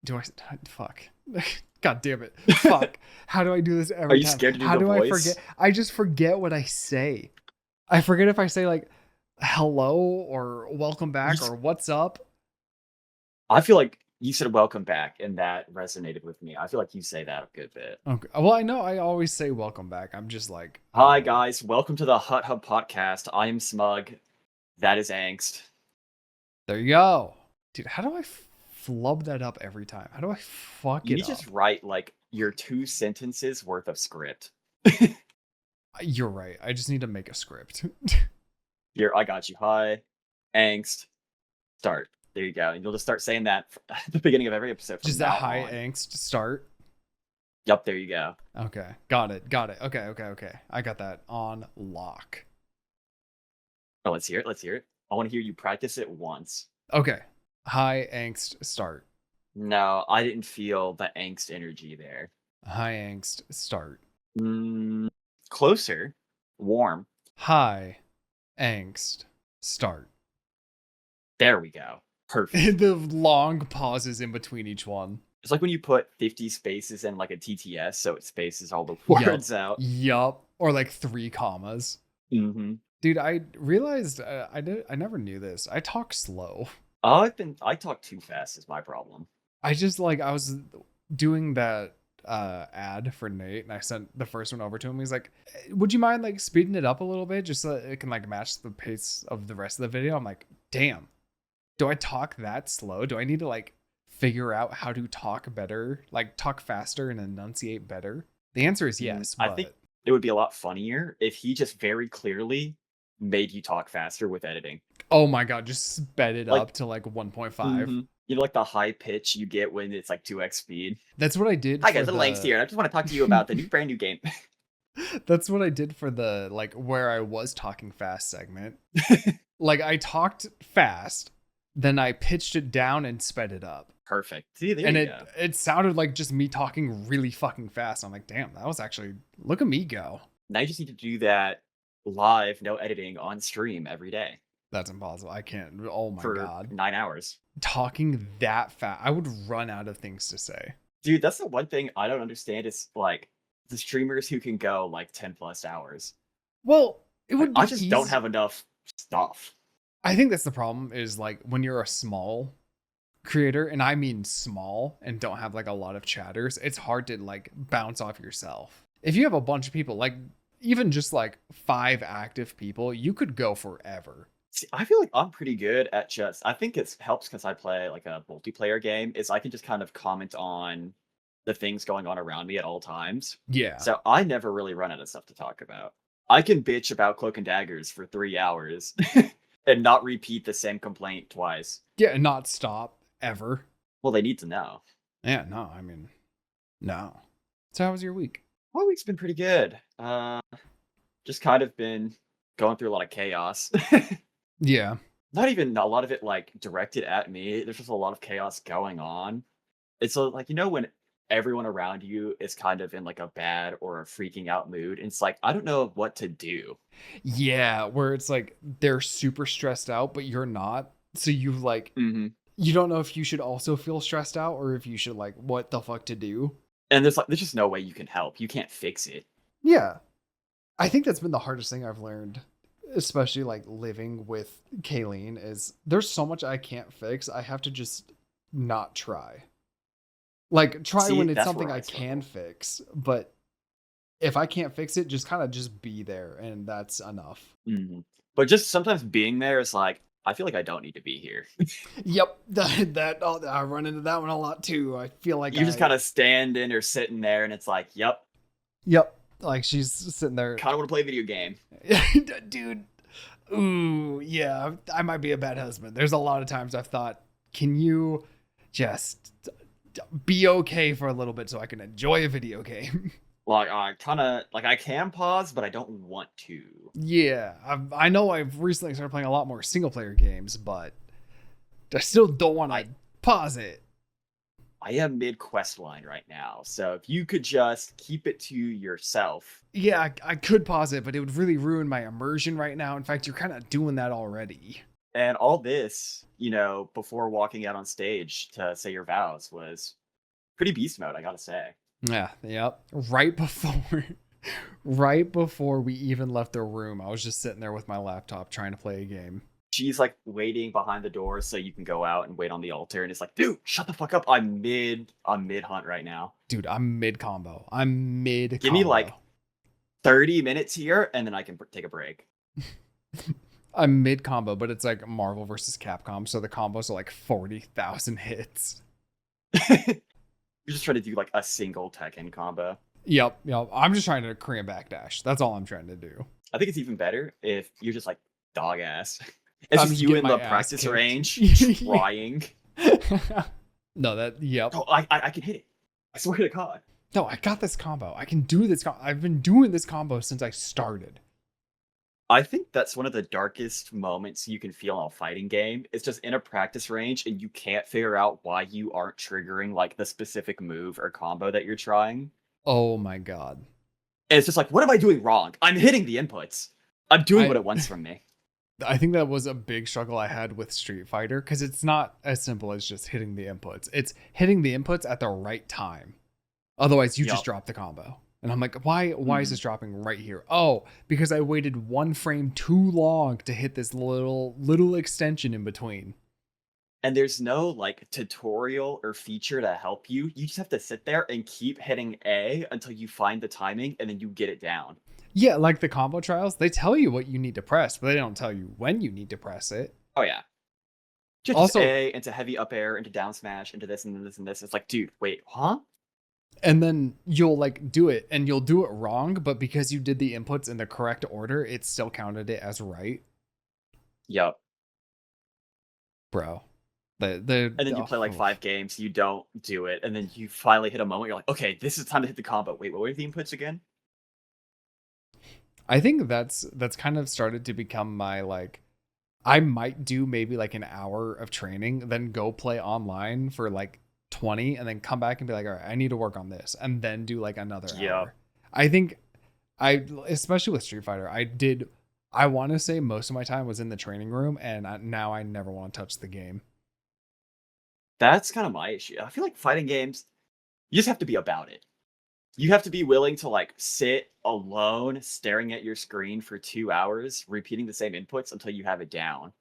Do I? Fuck. God damn it. Fuck. How do I do this every Are you time? scared to do How the do I voice? forget? I just forget what I say. I forget if I say like hello or welcome back or what's up. I feel like you said welcome back, and that resonated with me. I feel like you say that a good bit. Okay. Well, I know I always say welcome back. I'm just like, I don't Hi, know. guys. Welcome to the Hut Hub podcast. I am Smug. That is Angst. There you go. Dude, how do I flub that up every time? How do I fuck You it need to up? just write like your 2 sentences worth of script. You're right. I just need to make a script. Here, I got you. Hi, Angst. Start. There you go. And you'll just start saying that at the beginning of every episode from Just that now high on. angst start. Yep, there you go. Okay. Got it. Okay. I got that on lock. Oh, let's hear it. Let's hear it. I want to hear you practice it once. Okay. High angst start. No, I didn't feel the angst energy there. High angst start. Closer. Warm. High angst start. There we go. Perfect. The long pauses in between each one. It's like when you put 50 spaces in like a TTS, so it spaces all the words out. Yup. Or like 3 commas. Mm-hmm. Dude, I realized I never knew this. I talk slow. I talk too fast is my problem. I just like I was doing that ad for Nate and I sent the first one over to him. He's like, would you mind like speeding it up a little bit just so that it can like match the pace of the rest of the video? I'm like, damn, do I talk that slow? Do I need to like figure out how to talk better, like talk faster and enunciate better? The answer is yes. I think it would be a lot funnier if he just very clearly made you talk faster with editing. Oh my god, just sped it Like- up to like 1.5. You know, like the high pitch you get when it's like 2x speed. That's what I did. Hi guys, Little Angst here. I just want to talk to you about the brand new game. That's what I did for the like where I was talking fast segment. Like I talked fast, then I pitched it down and sped it up. Perfect. See, there And you go. it sounded like just me talking really fucking fast. I'm like, damn, that was actually, look at me go. Now you just need to do that live, no editing on stream every day That's impossible. I can't. Oh my for god. 9 hours. Talking that fast, I would run out of things to say. Dude, that's the one thing I don't understand is like the streamers who can go like 10 plus hours. Well, it would be I just don't easy. have enough stuff. I think that's the problem is like when you're a small creator, and I mean small, and don't have like a lot of chatters, it's hard to like bounce off yourself. If you have a bunch of people, like even just like 5 active people, you could go forever. See, I feel like I'm pretty good at just, I think it helps because I play like a multiplayer game, is I can just kind of comment on the things going on around me at all times. Yeah. So I never really run out of stuff to talk about. I can bitch about Cloak and Daggers for 3 hours and not repeat the same complaint twice. Yeah, and not stop ever. Well, they need to know. Yeah, no, I mean, no. So how was your week? My week's been pretty good. Just kind of been going through a lot of chaos. Yeah. Not even a lot of it like directed at me. There's just a lot of chaos going on. It's like, you know, when everyone around you is kind of in like a bad or a freaking out mood, and it's like, I don't know what to do. Yeah, where it's like they're super stressed out, but you're not. So you like, Mm-hmm. you don't know if you should also feel stressed out or if you should like, what the fuck to do. And there's just no way you can help. You can't fix it. Yeah. I think that's been the hardest thing I've learned, especially like living with Kayleen, is there's so much I can't fix. I have to just not try. Like try See, when it's that's something where I I can fix, but if I can't fix it, just kind of just be there and that's enough. Mm-hmm. But just sometimes being there is like, I feel like I don't need to be here. Yep, I run into that one a lot too. I feel like You just kind of standing or sitting there, and it's like, yep, like she's sitting there. kind of want to play a video game. Dude, ooh, yeah, I might be a bad husband. There's a lot of times I've thought, can you just be okay for a little bit so I can enjoy a video game? Like I can pause, but I don't want to. Yeah, I know I've recently started playing a lot more single player games, but I still don't want to pause it. I am mid quest line right now, so if you could just keep it to yourself. Yeah, I could pause it, but it would really ruin my immersion right now. In fact, you're kind of doing that already. And all this, before walking out on stage to say your vows was pretty beast mode, I gotta say. Yeah, yep. Right before we even left the room, I was just sitting there with my laptop trying to play a game. She's like waiting behind the door so you can go out and wait on the altar, and it's like, dude, shut the fuck up. I'm mid hunt right now. Dude, I'm mid combo. I'm mid combo. Give me like 30 minutes here, and then I can take a break. I'm mid combo, but it's like Marvel versus Capcom, so the combos are like 40,000 hits. You're just trying to do like a single Tekken combo. Yep. I'm just trying to Korean backdash. That's all I'm trying to do. I think it's even better if you're just like dog ass. It's I'm just just you getting in my the ass practice kicked. range trying. No, yep. Oh, I can hit it. I swear to God. No, I got this combo. I can do this. I've been doing this combo since I started. I think that's one of the darkest moments you can feel in a fighting game. It's just in a practice range and you can't figure out why you aren't triggering like the specific move or combo that you're trying. Oh my God. And it's just like, what am I doing wrong? I'm hitting the inputs. I'm doing what it wants from me. I think that was a big struggle I had with Street Fighter because it's not as simple as just hitting the inputs. It's hitting the inputs at the right time. Otherwise, you just drop the combo. And I'm like, why is this dropping right here? Oh, because I waited one frame too long to hit this little extension in between. And there's no like tutorial or feature to help you. You just have to sit there and keep hitting A until you find the timing and then you get it down. Yeah, like the combo trials, they tell you what you need to press, but they don't tell you when you need to press it. Oh yeah. Just Also, A into heavy up air, into down smash, into this and then this and this. It's like, dude, wait, huh? And then you'll like do it and you'll do it wrong, but because you did the inputs in the correct order, it still counted it as right. Yep. Bro. And then you play like 5 games, you don't do it, and then you finally hit a moment, you're like, okay, this is time to hit the combo. Wait, what were the inputs again? I think that's kind of started to become my like, I might do maybe like an hour of training, then go play online for like 20 and then come back and be like, all right, I need to work on this, and then do like another hour. I think especially with Street Fighter, I want to say most of my time was in the training room, and now I never want to touch the game. That's kind of my issue. I feel like fighting games, you just have to be about it. You have to be willing to like sit alone staring at your screen for 2 hours, repeating the same inputs until you have it down.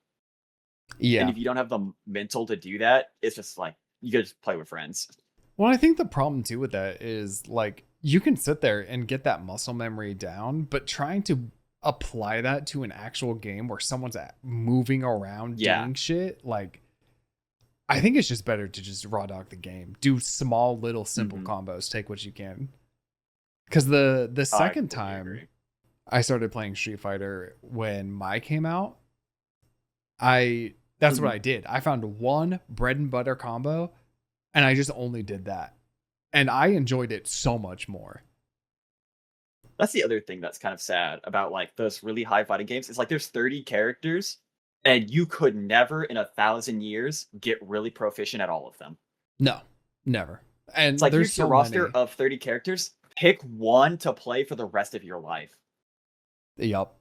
Yeah. And if you don't have the mental to do that, it's just like, you gotta just play with friends. Well, I think the problem too with that is like, you can sit there and get that muscle memory down, but trying to apply that to an actual game where someone's moving around doing shit, like, I think it's just better to just raw dog the game. Do small, little, simple combos. Take what you can. Because the second time I started playing Street Fighter when Mai came out, that's what I did. I found one bread and butter combo, and I just only did that. And I enjoyed it so much more. That's the other thing that's kind of sad about like those really high fighting games. It's like there's 30 characters, and you could never in 1,000 years get really proficient at all of them. No, never. And it's like there's here's your roster of 30 characters. Pick one to play for the rest of your life. Yup.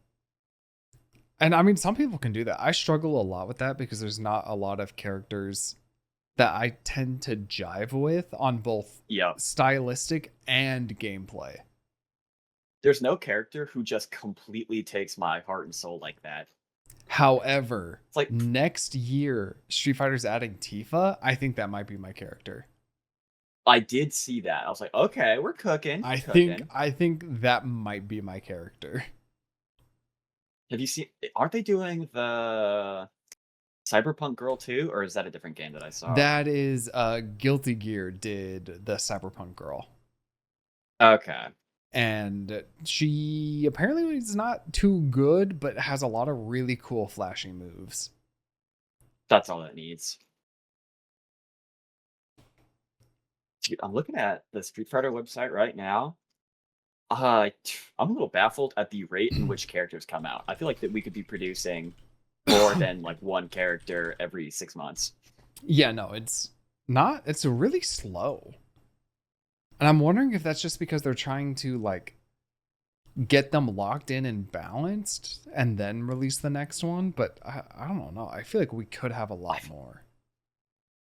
And I mean, some people can do that. I struggle a lot with that because there's not a lot of characters that I tend to jive with on both stylistic and gameplay. There's no character who just completely takes my heart and soul like that. However, it's like next year, Street Fighter's adding Tifa. I think that might be my character. I did see that. I was like, okay, we're cooking. I think that might be my character. Have you seen? Aren't they doing the Cyberpunk Girl too, or is that a different game that I saw? That is Guilty Gear did the Cyberpunk Girl. Okay. And she apparently is not too good, but has a lot of really cool flashing moves. That's all it needs. Dude, I'm looking at the Street Fighter website right now. I'm a little baffled at the rate in which characters come out. I feel like that we could be producing more than like one character every 6 months. Yeah, no, it's not. It's really slow. And I'm wondering if that's just because they're trying to like get them locked in and balanced and then release the next one. But I don't know. I feel like we could have a I, lot f- more.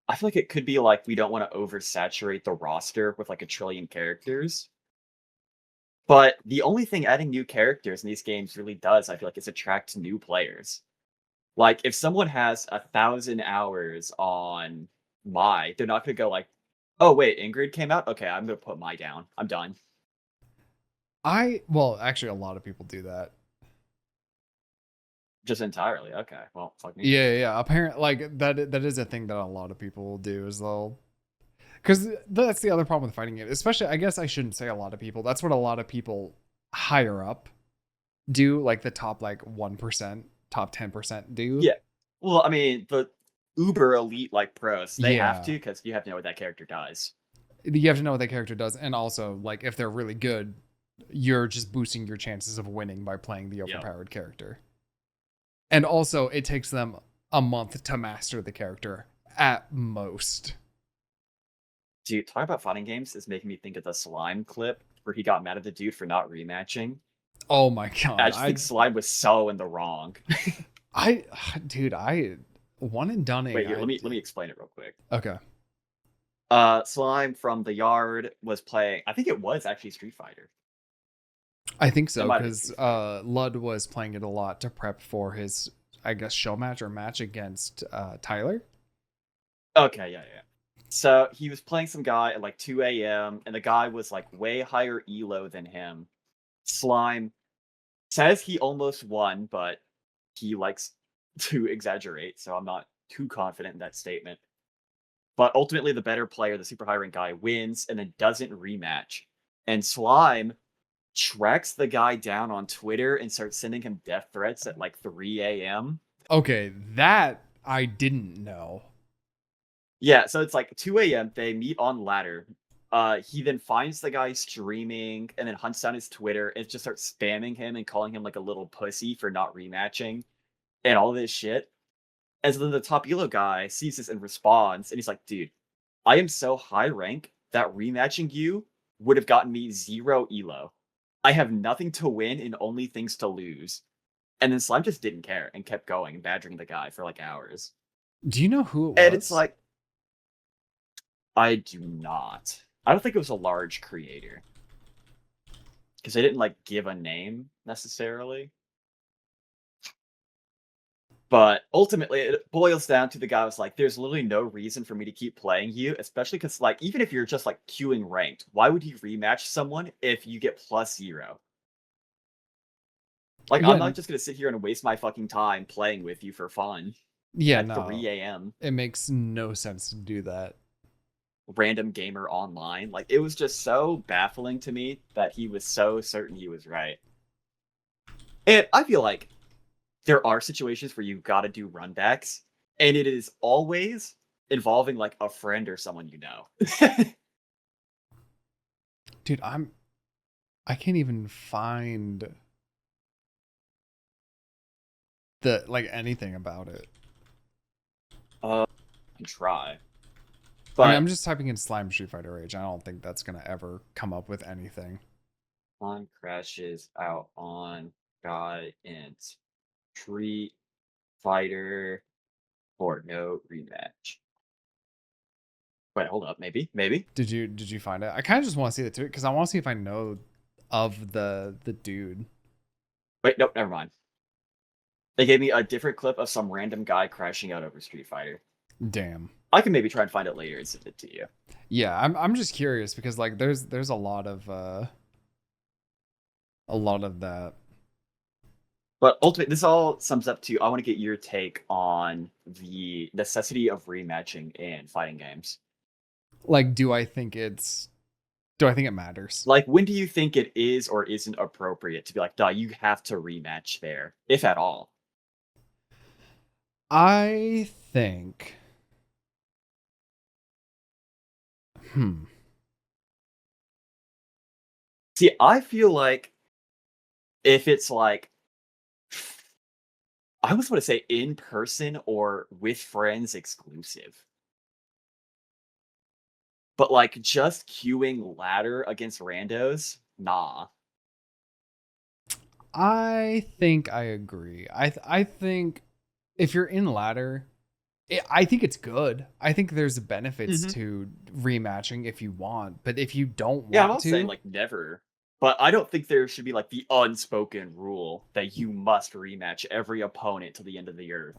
I feel like it could be like we don't want to oversaturate the roster with like a trillion characters. But the only thing adding new characters in these games really does, I feel like, is attract new players. Like if someone has 1,000 hours on they're not gonna go like, oh wait, Ingrid came out. Okay, I'm gonna put my down. I'm done. Well, actually, a lot of people do that. Just entirely. Okay, well, fuck me. Yeah. Apparently, like that is a thing that a lot of people will do is they'll because that's the other problem with fighting it. Especially, I guess I shouldn't say a lot of people. That's what a lot of people higher up do, like the top like 1%, top 10% do. Yeah. Well, I mean, the uber elite like pros, they have to Yeah, because you have to know what that character does. you have to know what that character does, and also like if they're really good, you're just boosting your chances of winning by playing the Yep. overpowered character. And also, it takes them a month to master the character at most. Dude, talking about fighting games is making me think of the Slime clip where he got mad at the dude for not rematching. Oh my god, I just think Slime was so in the wrong. I, dude, I one and dunning. Wait, here, let me explain it real quick. Okay. Slime from the yard was playing. I think it was actually Street Fighter. I think It so might have been because Street Fighter. Lud was playing it a lot to prep for his, I guess, show match or match against Tyler. Okay, yeah. So he was playing some guy at like 2 a.m. and the guy was like way higher elo than him. Slime says he almost won, but he likes to exaggerate, so I'm not too confident in that statement. But ultimately, the better player, the super high rank guy, wins and then doesn't rematch. And Slime tracks the guy down on Twitter and starts sending him death threats at like 3 a.m. Okay, that I didn't know. Yeah, so it's like 2 a.m. They meet on ladder. He then finds the guy streaming and then hunts down his Twitter and just starts spamming him and calling him like a little pussy for not rematching and all this shit. And so then the top elo guy sees this and responds, and he's like, dude, I am so high rank that rematching you would have gotten me 0 elo. I have nothing to win and only things to lose. And then Slime just didn't care and kept going and badgering the guy for like hours. Do you know who it And it's was? like, I do not. I don't think it was a large creator. Because they didn't like give a name necessarily. But ultimately, it boils down to the guy was like, there's literally no reason for me to keep playing you, especially because, like, even if you're just like queuing ranked, why would you rematch someone if you get +0? Like, I'm Yeah, not just gonna sit here and waste my fucking time playing with you for fun yeah, at no, 3 a.m. it makes no sense to do that. Random gamer online. Like, it was just so baffling to me that he was so certain he was right. And I feel like there are situations where you gotta do runbacks, and it is always involving like a friend or someone you know. Dude, I can't even find the like anything about it. Can try. I mean, But I'm just typing in slime Street Fighter Rage. I don't think that's gonna ever come up with anything. on crashes out on guy in Street Fighter for no rematch. Wait, hold up. Maybe. Did you find it? I kind of just want to see the tweet because I want to see if I know of the dude. Wait, nope, never mind. They gave me a different clip of some random guy crashing out over Street Fighter. Damn. I can maybe try and find it later and send it to you. Yeah, I'm just curious because like there's a lot of that. But ultimately, this all sums up to I want to get your take on the necessity of rematching in fighting games. Like, do I think it matters? Like, when do you think it is or isn't appropriate to be like, duh, you have to rematch there, if at all? I think hmm. See, I feel like if it's like, I almost want to say in person or with friends exclusive, but like just queuing ladder against randos, nah. I think I agree. I think if you're in ladder, I think it's good. I think there's benefits Hmm. to rematching if you want, but if you don't Yeah, I'm want not saying to, like never, but I don't think there should be like the unspoken rule that you must rematch every opponent to the end of the earth.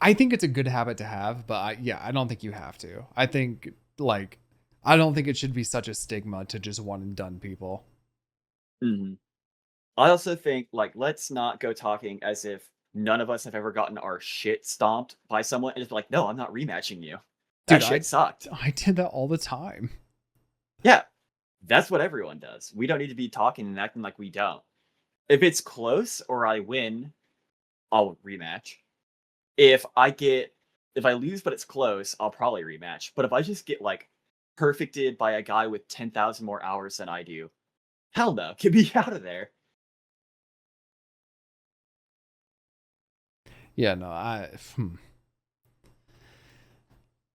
I think it's a good habit to have, but yeah, I don't think you have to. I think like I don't think it should be such a stigma to just one and done people. Hmm. I also think like let's not go talking as if none of us have ever gotten our shit stomped by someone and just be like, no, I'm not rematching you. That Dude, shit sucked. I did that all the time. Yeah, that's what everyone does. We don't need to be talking and acting like we don't. If it's close or I win, I'll rematch. If I get if I lose but it's close, I'll probably rematch. But if I just get like perfected by a guy with 10,000 more hours than I do, hell no, get me out of there. Yeah, no,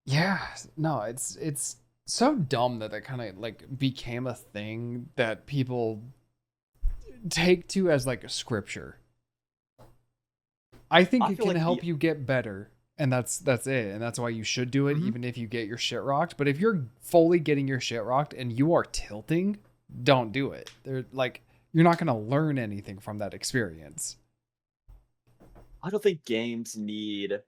yeah, no, it's so dumb that that kind of like became a thing that people take to as like a scripture. I think I it feel can like help the you get better, and that's it, and that's why you should do it, Mhm. even if you get your shit rocked. But if you're fully getting your shit rocked and you are tilting, don't do it. They're like you're not gonna learn anything from that experience. I don't think games need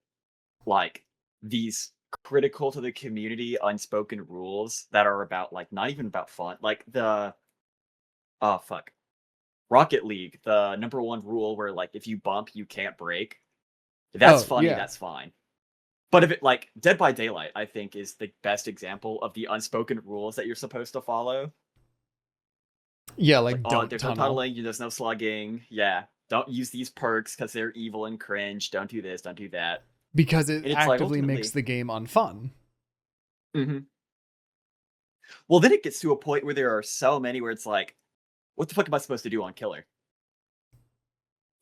like these critical to the community unspoken rules that are about like not even about fun. Like the oh fuck. Rocket League, the number one rule where like if you bump you can't break. That's Oh funny, yeah, that's fine. But if it like Dead by Daylight, I think is the best example of the unspoken rules that you're supposed to follow. yeah, It's like, like oh, don't there's no tunnel tunneling, there's no slugging. Yeah. Don't use these perks because they're evil and cringe. Don't do this, don't do that. because it And it's like actively makes ultimately, the game unfun. mhm. Well, then it gets to a point where there are so many where it's like, what the fuck am I supposed to do on killer?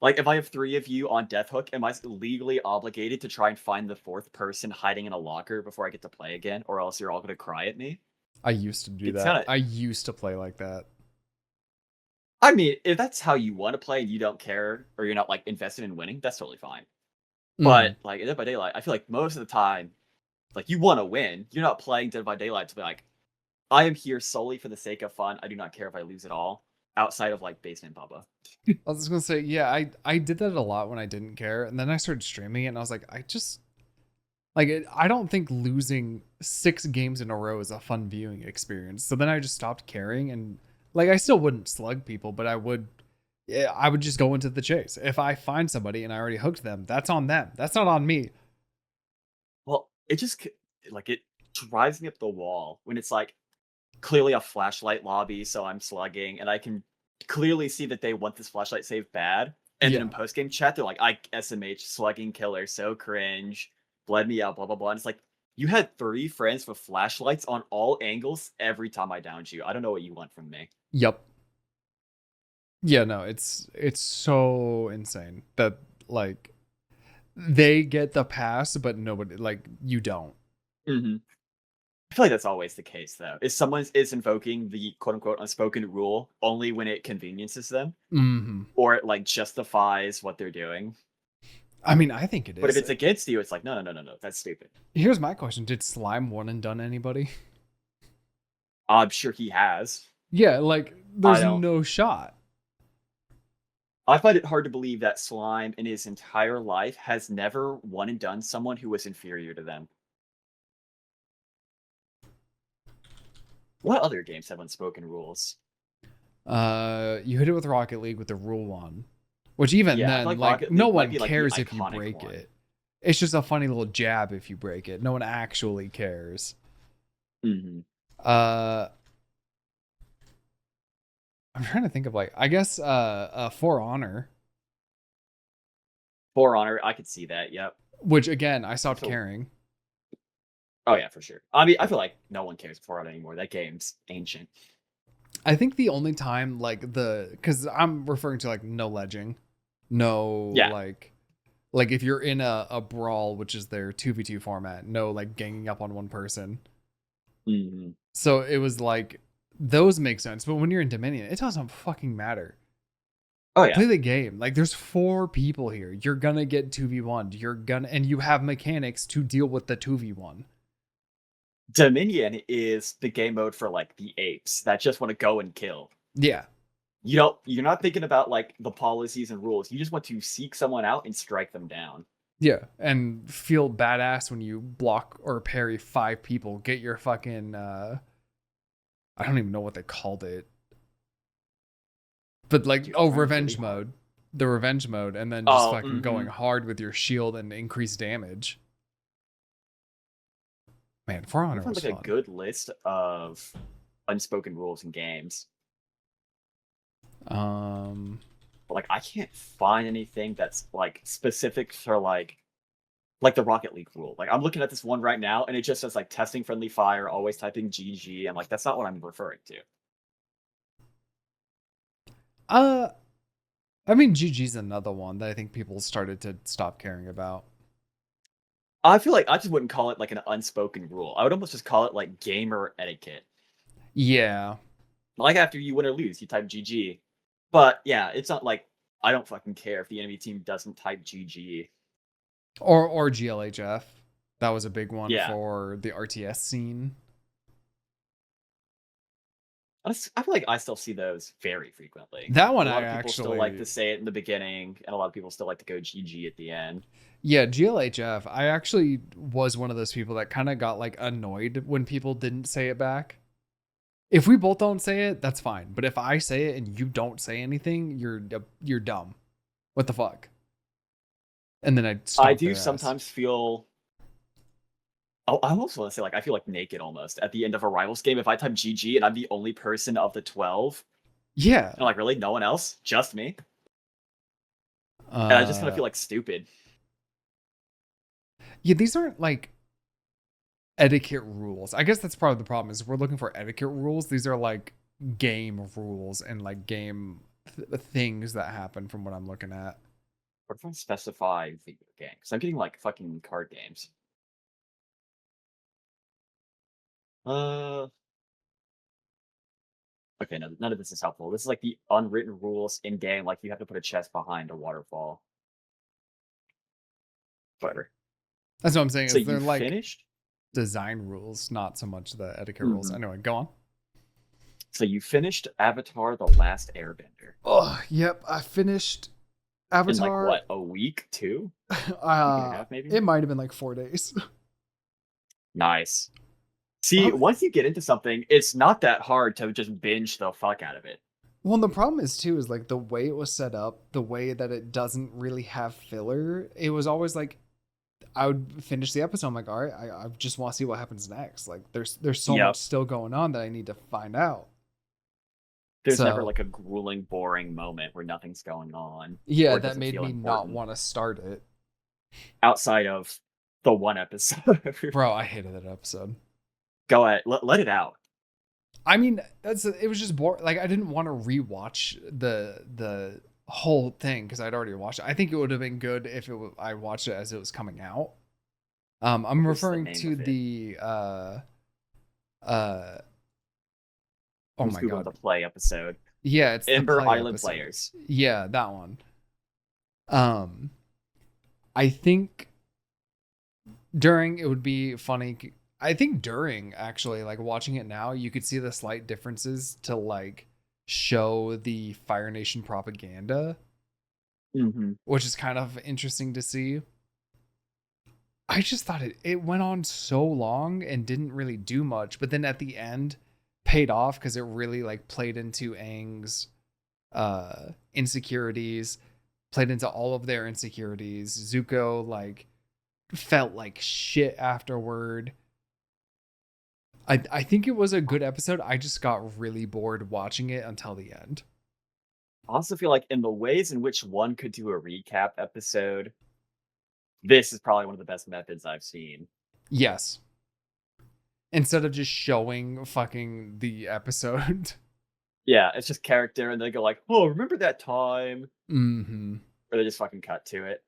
Like, if I have three of you on Death Hook, am I legally obligated to try and find the fourth person hiding in a locker before I get to play again, or else you're all going to cry at me? I used to do It's that. kind of, I used to play like that. I mean, if that's how you want to play and you don't care, or you're not like invested in winning, that's totally fine. Hmm. But like in Dead by Daylight, I feel like most of the time, like you want to win. You're not playing Dead by Daylight to be like, I am here solely for the sake of fun. I do not care if I lose it all. Outside of like Basement Bubba. I was just gonna say, yeah, I did that a lot when I didn't care, and then I started streaming it, and I was like, I just like it, I don't think losing 6 games in a row is a fun viewing experience. So then I just stopped caring, and like I still wouldn't slug people, but yeah, I would just go into the chase. If I find somebody and I already hooked them, that's on them. That's not on me. Well, it just like it drives me up the wall when it's like clearly a flashlight lobby, so I'm slugging, and I can clearly see that they want this flashlight save bad. And then in Yeah. post game chat, they're like, "I SMH slugging killer, so cringe, bled me out, blah blah blah." And it's like you had three friends with flashlights on all angles every time I downed you. I don't know what you want from me. Yep. Yeah, no, it's so insane that like they get the pass, but nobody like you don't. Hmm. I feel like that's always the case, though. Is someone is invoking the quote unquote unspoken rule only when it conveniences them, Hmm. or it like justifies what they're doing. I mean, I think it But if is. it's against you, it's like, no, no, no, no, no, that's stupid. Here's my question: did Slime one and done anybody? I'm sure he has. Yeah, like I there's don't. no shot. I find it hard to believe that Slime in his entire life has never one and done someone who was inferior to them. What other games have unspoken rules? You hit it with Rocket League with the rule one, which even Yeah, I feel then, like like Rocket no League might one be like the cares if you iconic break one. it. It's just a funny little jab if you break it. No one actually cares. Hmm. Uh, I'm trying to think of like I guess For Honor, For Honor, I could see that. Yep. which again I I stopped feel. caring. Oh yeah, for sure. I mean, I feel like no one cares for it anymore. That game's ancient. I think the only time like the because I'm referring to like no ledging, no Yeah. like if you're in a brawl, which is their 2v2 format, no like ganging up on one person. Hmm. So it was like those make sense, but when you're in Dominion, it doesn't fucking matter. Oh yeah. Play the game. Like there's 4 people here. You're gonna get 2v1. And you have mechanics to deal with the 2v1. Dominion is the game mode for like the apes that just want to go and kill. Yeah. You're not thinking about like the policies and rules. You just want to seek someone out and strike them down. Yeah. And feel badass when you block or parry 5 people. Get your fucking I don't even know what they called it. But like, revenge really mode. The revenge mode, and then just fucking going mhm. hard with your shield and increase damage. Man, For I Honor found was like a fun. good list of unspoken rules in games. Um, But like I can't find anything that's like specific for like the Rocket League rule. Like I'm looking at this one right now and it just says like testing friendly fire, always typing GG. I'm like, that's not what I'm referring to. uh, I mean, GG's another one that I think people started to stop caring about. I feel like I just wouldn't call it like an unspoken rule. I would almost just call it like gamer etiquette. Yeah, Like after you win or lose, you type GG. But yeah, it's not like I don't fucking care if the enemy team doesn't type GG. or GLHF. That was a big one Yeah. for the RTS scene. I feel like I still see those very frequently. That A one I lot of people still like to actually, say it in the beginning, and a lot of people still like to go GG at the end. yeah, GLHF. I actually was one of those people that kind of got like annoyed when people didn't say it back. If we both don't say it, that's fine. But if I say it and you don't say anything, you're dumb. What the fuck? And then I'd I stomp do their ass. sometimes feel. Oh, I almost want to say like I feel like naked almost at the end of a rivals game if I type GG and I'm the only person of the 12. Yeah. And I'm like, really, no one else, just me, and I just kind of Uh feel like stupid. yeah, these aren't like etiquette rules. I guess that's part of the problem is we're looking for etiquette rules. These are like game rules and like game things that happen from what I'm looking at. What if I specify video game? Because I'm getting like fucking card games. Uh, okay, no, none of this is helpful. This is like the unwritten rules in game, like you have to put a chest behind a waterfall. Whatever. That's what I'm saying So is you they're like finished? design rules, not so much the etiquette rules. Mhm. Anyway, go on. So you finished Avatar: The Last Airbender Oh, yep. I finished in like Avatar. what, a week, two, week and a uh half, maybe? it might have been like 4 days. Nice. See, Well, once you get into something, it's not that hard to just binge the fuck out of it. well, the problem is too is like the way it was set up, the way that it doesn't really have filler. It was always like I would finish the episode. I'm like, all right, I just want to see what happens next. Like, there's so much Yep. still going on that I need to find out. There's never So like a grueling, boring moment where nothing's going on yeah, or it that doesn't made feel me not important want to start it, outside of the one episode. bro. I hated that episode. Go ahead, let it out. I mean, it was just boring. Like, I didn't want to rewatch the whole thing because I'd already watched it. I think it would have been good if I watched it as it was coming out. I'm What was the referring name to of it? the uh oh I'm just my googling god. the play episode. Yeah, it's the Ember play Island episode. Players. Yeah, that one. Um I think during it would be funny. I think during actually like watching it now, you could see the slight differences to like show the Fire Nation propaganda, Hmm. which is kind of interesting to see. I just thought it went on so long and didn't really do much, but then at the end paid off because it really like played into Aang's insecurities, played into all of their insecurities. Zuko like felt like shit afterward. I think it was a good episode. I just got really bored watching it until the end. I also feel like in the ways in which one could do a recap episode, this is probably one of the best methods I've seen. Yes. Instead of just showing fucking the episode. Yeah, it's just character, and they go like, "Oh, remember that time?" Mm-hmm. Or they just fucking cut to it.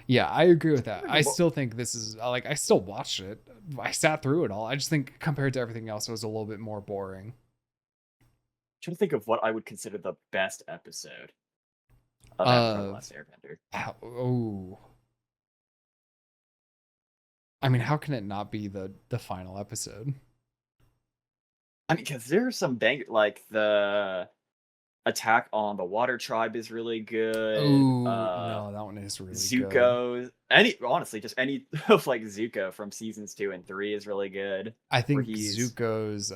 Yeah, I agree with I that. remember I what still think this is like I still watched it. I sat through it all. I just think compared to everything else, it was a little bit more boring. trying to think of what I would consider the best episode of Avatar: The Uh, Last Airbender. oh, I mean, how can it not be the final episode? I mean, because there are some like the attack on the Water Tribe is really good. Oh no, that one is really good. Zuko, any honestly, just any of like Zuko from seasons 2 and 3 is really good. I Where think he's Zuko's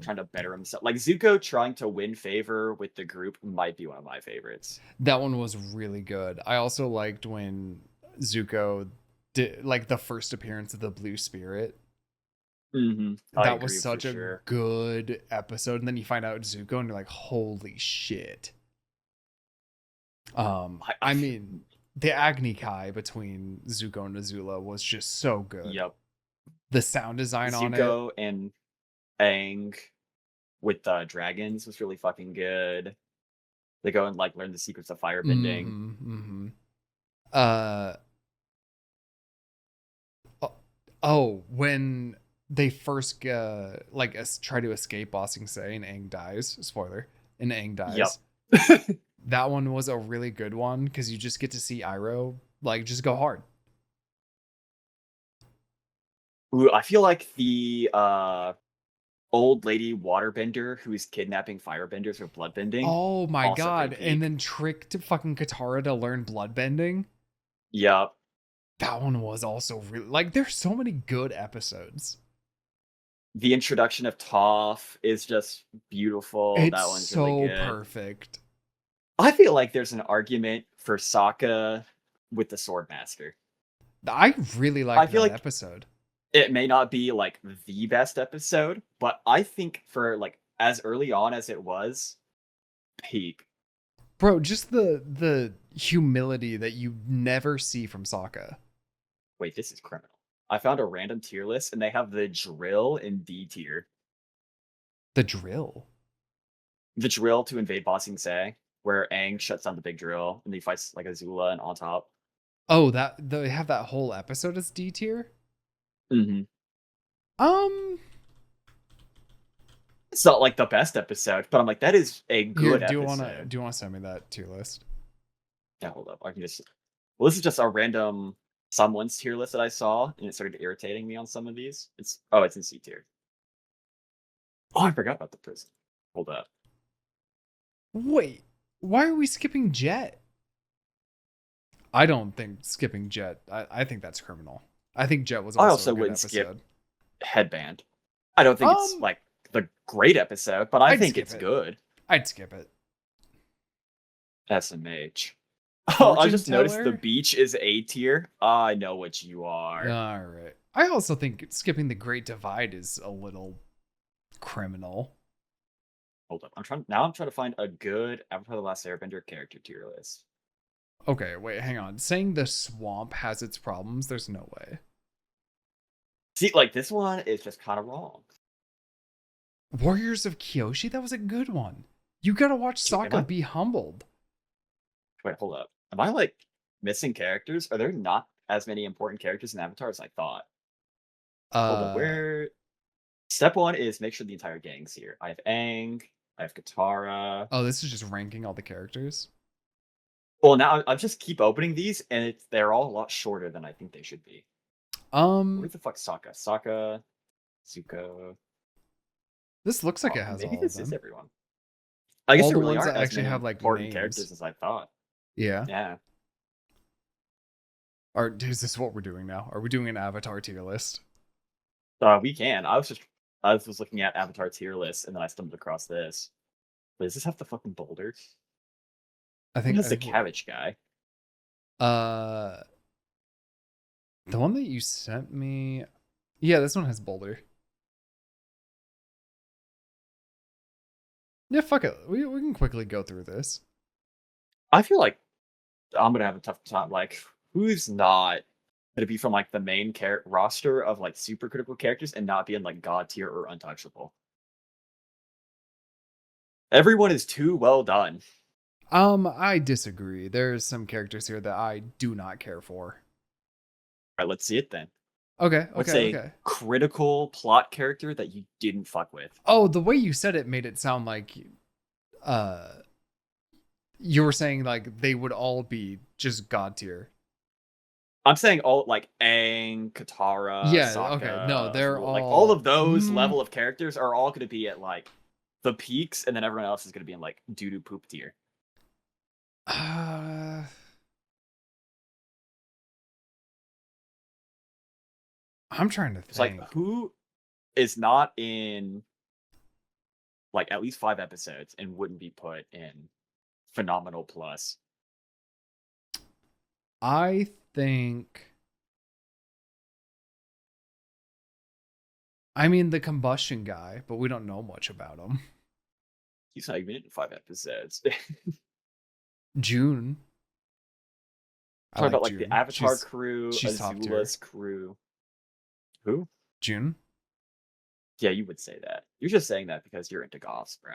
trying to better himself. Like Zuko trying to win favor with the group might be one of my favorites. that one was really good. I also liked when Zuko did like the first appearance of the Blue Spirit. I That was agree for such a sure. good episode, and then you find out it's Zuko, and you're like, holy shit. I mean, the Agni Kai between Zuko and Azula was just so good. Yep. The sound design on it. Zuko and Aang with the dragons was really fucking good. They go and like learn the secrets of firebending. Uh when they first try to escape Ba Sing Se and Aang dies. Spoiler. And Aang dies. Yep. That one was a really good one because you just get to see Iroh like just go hard. Ooh, I feel like the old lady waterbender who is kidnapping firebenders for bloodbending. Oh my Also god. pretty And peak. then tricked fucking Katara to learn bloodbending. Yep. That one was also really like there's so many good episodes. The introduction of Toph is just beautiful. It's That one's so really good. perfect. I feel like there's an argument for Sokka with the Swordmaster. I really liked feel that like episode. It may not be like the best episode, but I think for like as early on as it was, peak. Bro, just the humility that you never see from Sokka. Wait, this is criminal. I found a random tier list and they have the drill in D tier. The drill. The drill to invade Ba Sing Se, where Aang shuts down the big drill and he fights like Azula and on top. Oh, they have that whole episode as D tier? Mm-hmm. It's not like the best episode, but I'm like, that is a good episode. Do you wanna send me that tier list? Yeah, hold up. I can just. Well, this is just a random someone's tier list that I saw, and it started irritating me on some of these. It's in C tier. Oh, I forgot about the prison. Hold up. Wait, why are we skipping Jet? I don't think skipping Jet. I think that's criminal. I think Jet was also a good wouldn't episode. skip Headband. I don't think it's like the great episode, but I think it's good. I'd skip it. SMH. Oh, I Fortune just noticed the Teller? beach is A tier. I know what you are. All right. I also think skipping the Great Divide is a little criminal. Hold up. I'm trying to find a good Avatar the Last Airbender character tier list. Okay, wait, hang on. Saying the swamp has its problems, there's no way. See, like this one is just kind of wrong. Warriors of Kyoshi, that was a good one. You gotta watch Sokka be humbled. Wait, hold up. Am I like missing characters? Are there not as many important characters in Avatar as I thought? Hold up. Where? Step one is make sure the entire gang's here. I have Aang. I have Katara. Oh, this is just ranking all the characters. Well, now I just keep opening these, and they're all a lot shorter than I think they should be. Where the fuck's Sokka? Sokka, Zuko. This looks like it has maybe all this of them. is everyone. I guess all there the really ones aren't that as actually many have like important names. characters as I thought. Yeah. Yeah. Or is this what we're doing now? Are we doing an Avatar tier list? We can. I was looking at Avatar tier lists, and then I stumbled across this. But does this have the fucking boulder? I think It's the cabbage guy. The one that you sent me. Yeah, this one has boulder. Yeah, fuck it. We can quickly go through this. I feel like I'm gonna have a tough time. Like, who's not gonna be from like the main roster of like super critical characters and not be in like god tier or untouchable? Everyone is too well done. I disagree. There's some characters here that I do not care for. All right, let's see it then. Okay. What's a critical plot character that you didn't fuck with? Oh, the way you said it made it sound like uh you were saying like they would all be just god tier. I'm saying all like Aang, Katara, Yeah, okay. No, Sokka, they're Azula, like all of all those level of characters are all going to be at like the peaks, and then everyone else is going to be in like doo doo poop tier. uh I'm trying to It's like think. who is not in like at least 5 episodes and wouldn't be put in phenomenal plus. I think I mean the combustion guy, but we don't know much about him. He's not even in 5 episodes. June. I Talking like about like the June. Avatar crew, She's top tier. Azula's crew. Who? June. Yeah, you would say that. You're just saying that because you're into goths, bro.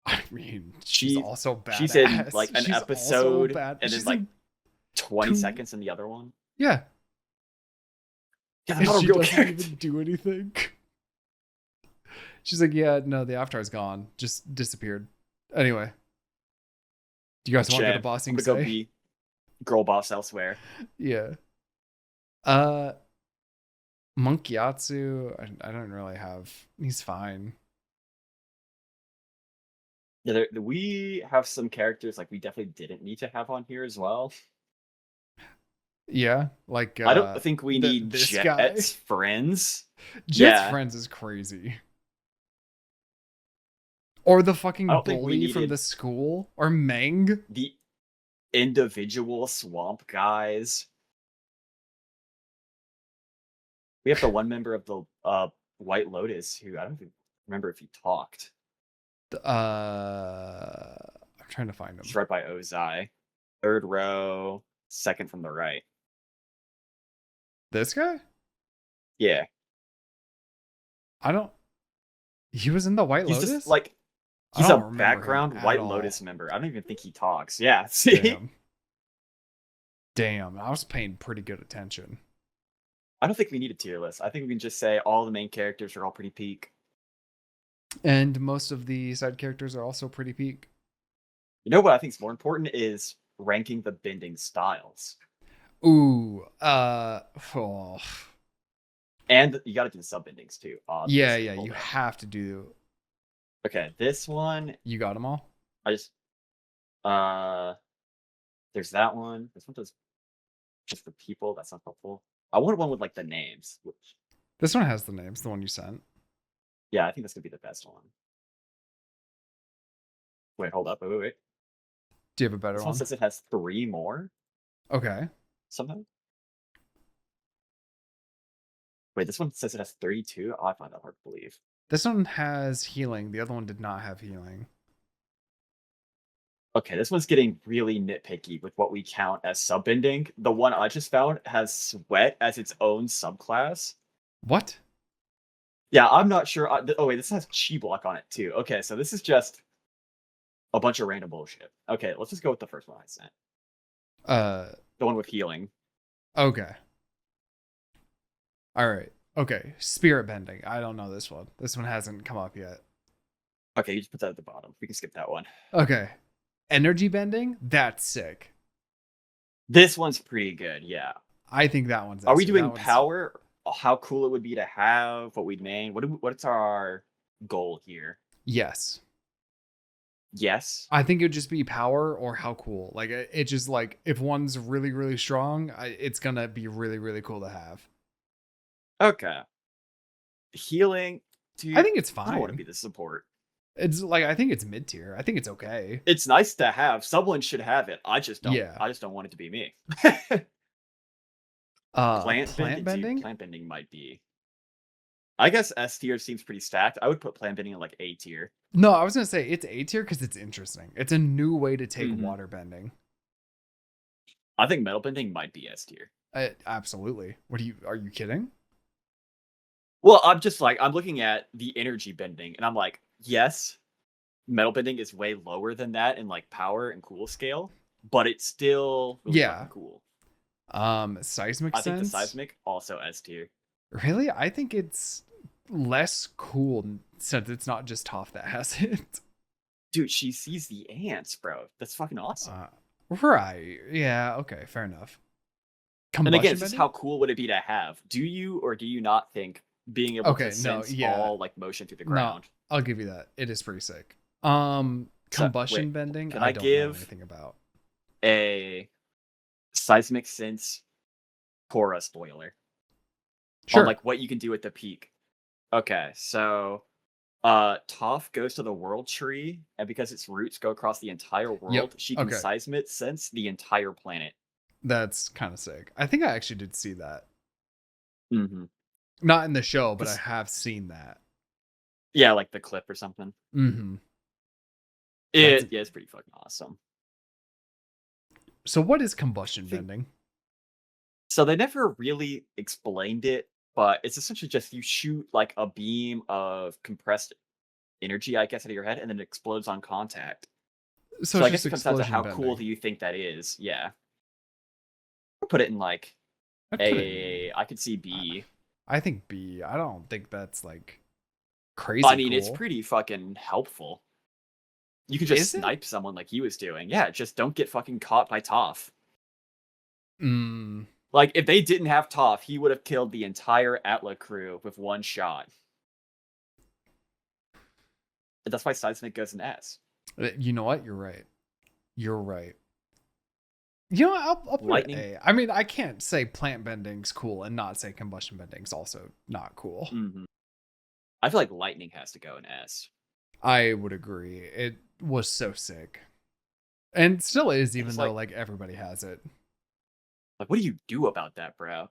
I mean, she's She also badass. she's in like an She's also episode bad. and then She's like in 20 two. seconds in the other one. Yeah. Yeah, And not a she real doesn't character. even do anything. She's like, yeah, no, the Avatar's gone. Just disappeared. Anyway. Do you guys want to go to Shame. Bossing I'm gonna go Say? be girl boss elsewhere. Yeah. Monkyatsu, I don't really have. He's fine. Yeah, we have some characters like we definitely didn't need to have on here as well. Yeah, like I don't think we need this guy. Jet's friends. Jet's Yeah. friends is crazy. Or the fucking I don't think we bully from needed the school, or Meng. the individual swamp guys. We have the one member of the White Lotus who I don't even remember if he talked. I'm trying to find him. He's right by Ozai. Third row, second from the right. This guy? Yeah. I don't. He was in the White He's Lotus. just like I he's don't a remember background him at White all. Lotus member. I don't even think he talks. Yeah. See? Damn, I was paying pretty good attention. I don't think we need a tier list. I think we can just say all the main characters are all pretty peak. And most of the side characters are also pretty peak. You know what I think is more important is ranking the bending styles. Ooh, oh. And you got to do the sub bendings too. Yeah, you have to do. Okay, this one. You got them all? I just there's that one. This one does just the people. That's not helpful. I wanted one with like the names. Which, this one has the names, the one you sent. yeah, I think that's gonna be the best one. Wait, hold up. Wait. Do you have a better This one says it has 3 more. Okay. Somehow. Wait, this one says it has 32. Oh, I find that hard to believe. This one has healing. The other one did not have healing. Okay, this one's getting really nitpicky with what we count as subbending. The one I just found has sweat as its own subclass. What? Yeah, I'm not sure. Oh wait, this has chi block on it too. Okay, so this is just a bunch of random bullshit. Okay, let's just go with the first one I sent. The one with healing. Okay. All right. Okay. Spirit bending. I don't know this one. This one hasn't come up yet. Okay, you just put that at the bottom. We can skip that one. Okay. Energy bending. That's sick. This one's pretty good. Yeah. I think that one's. Are we doing power? How cool it would be to have what we'd name? What's our goal here? Yes. Yes. I think it would just be power or how cool. Like it just like if one's really really strong, it's gonna be really really cool to have. Okay. Healing. Dude, I think it's I fine. don't want to be the support. It's like I think it's mid tier. I think it's okay. It's nice to have. Someone should have it. I just don't. Yeah. I just don't want it to be me. Plant bending? bending. Dude, plant bending might be. I guess S tier seems pretty stacked. I would put plant bending in like A tier. No, I was gonna say it's A tier because it's interesting. It's a new way to take water bending. I think metal bending might be S tier. Absolutely. Are you kidding? Well, I'm looking at the energy bending, and I'm like, yes, metal bending is way lower than that in like power and cool scale, but it's still really fucking cool. Seismic I sense. think the seismic also S tier. Really? I think it's less cool since it's not just Toph that has it. Dude, she sees the ants, bro. That's fucking awesome. Uh, right. Yeah. Okay. Fair enough. And again, Combustion it's just bending. how cool would it be to have? Do you or do you not think being able to Okay. No. sense Yeah. all like motion through the No. ground? I'll give you that. It is pretty sick. So wait, Combustion bending. can I I don't know give anything about. a seismic sense Cora spoiler on Sure. like what you can do at the peak? Okay, so Toph goes to the world tree, and because its roots go across the entire Yep. world, she can Okay. seismic sense the entire planet. That's kind of sick. I think I actually did see that. Mm-hmm. Not in the show, but I Because have seen that. yeah, like the clip or something. Mm-hmm. That's It yeah, it's pretty fucking awesome. so. What is I combustion think bending? so. They never really explained it, but it's essentially just you shoot like a beam of compressed energy, I guess, out of your head, and then it explodes on contact. So So it's I guess just it comes down to explosion how cool bending. do you think that is? Yeah, I'll put it in like I'd put it in. a. I could see I B. I think B. I don't think that's like I crazy mean, it's cool. pretty fucking helpful. You could just Is it? snipe someone like he was doing. Yeah, just don't get fucking caught by Toph. Mm, Like, if they didn't have Toph, he would have killed the entire Atla crew with one shot. And that's why Seismic goes in S. you know what? You're right. You're right. You know what? I'll put it Lightning. A. I mean, I can't say plant bending's cool and not say combustion bending's also not cool. Hmm. I feel like Lightning has to go in S. I would agree. It was so sick. And still is, And even it's though like everybody has it. like, what do you do about that, bro?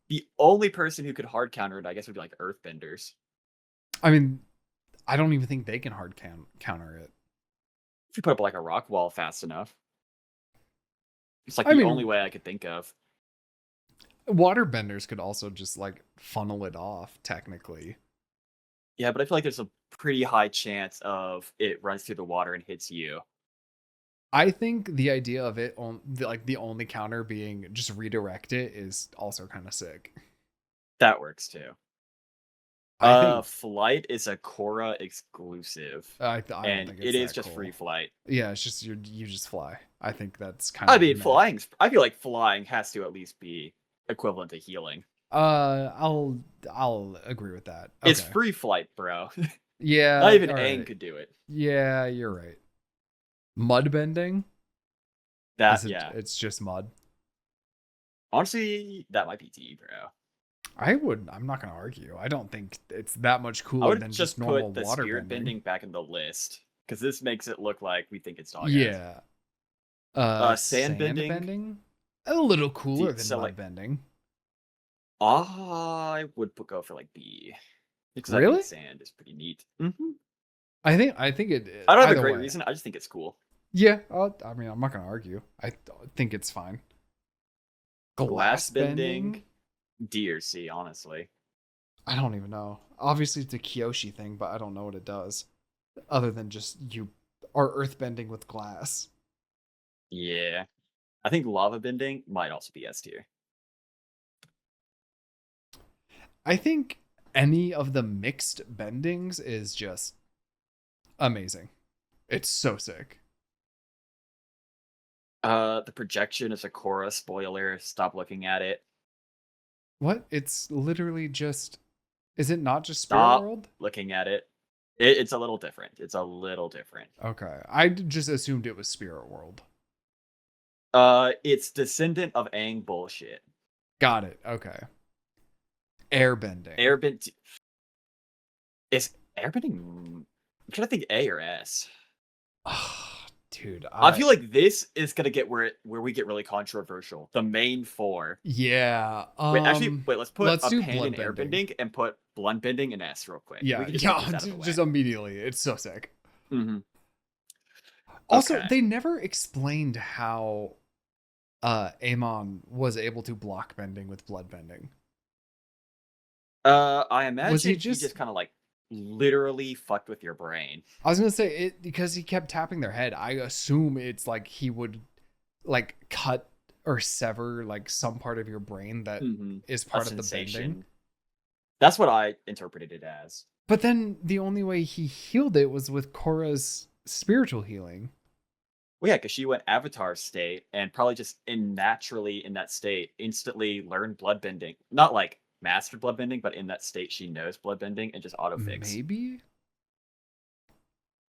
The only person who could hard counter it, I guess, would be like Earthbenders. I mean, I don't even think they can counter it. If you put up like a rock wall fast enough, it's like I the only mean, way I could think of. water benders could also just like funnel it off, technically. Yeah, but I feel like there's a pretty high chance of it runs through the water and hits you. I think the idea of it on like the only counter being just redirect it is also kind of sick. That works too. I think Flight is a Korra exclusive, I don't and think it it's is that just free cool. flight. Yeah, it's just you just fly. I think that's kind I of mean, meh. flying. I feel like flying has to at least be equivalent to healing. I'll agree with that. It's Okay. free flight, bro. Not Yeah, even all Aang right. could do it. Yeah, you're right. Mud bending? That Is it yeah. it's just mud? Honestly, that might be D, bro. I'm not gonna argue. I don't think it's that much I cooler would than just just normal put the water spirit bending. bending back in the list because this makes it look like we think it's dog ass. Yeah. Sand Sand bending. bending? A little cooler than So mud like, bending. I would go for like B because I think Really? sand is pretty neat. Hmm. I think it I don't have a either great way. reason. I just think it's cool. Yeah, I mean, I'm not gonna argue. I think it's fine. Glass Glass bending, bending? D or C, honestly. I don't even know. Obviously, it's a Kyoshi thing, but I don't know what it does. Other than just you are earth bending with glass. Yeah, I think lava bending might also be S tier. I think any of the mixed bendings is just amazing. It's so sick. The projection is a Korra spoiler. Stop looking at it. What? It's literally just. Is it not just Spirit Stop World? looking at it. It's a little different. It's a little different. Okay. I just assumed it was Spirit World. It's descendant of Aang bullshit. Got it. Okay. Airbending. Airbend is airbending. I'm trying to think A or S. Oh, dude, I feel like this is gonna get where we get really controversial. The main four. yeah. Wait. Let's put Let's a do pin in bloodbending. airbending and put bloodbending in S real quick. We Yeah, can just get yeah, this out of the way. just immediately. It's so sick. Hmm. Also, Okay. they never explained how Amon was able to block bending with blood bending. I Was he imagine he just just kind of like literally fucked with your brain. I was gonna say it because he kept tapping their head. I assume it's like he would like cut or sever like some part of your brain that Hmm. is A part of the bending. sensation. That's what I interpreted it as. But then the only way he healed it was with Korra's spiritual healing. Well, yeah, because she went Avatar state and probably just naturally in that state instantly learned bloodbending. Not like mastered bloodbending, but in that state she knows bloodbending and just auto fix. Maybe?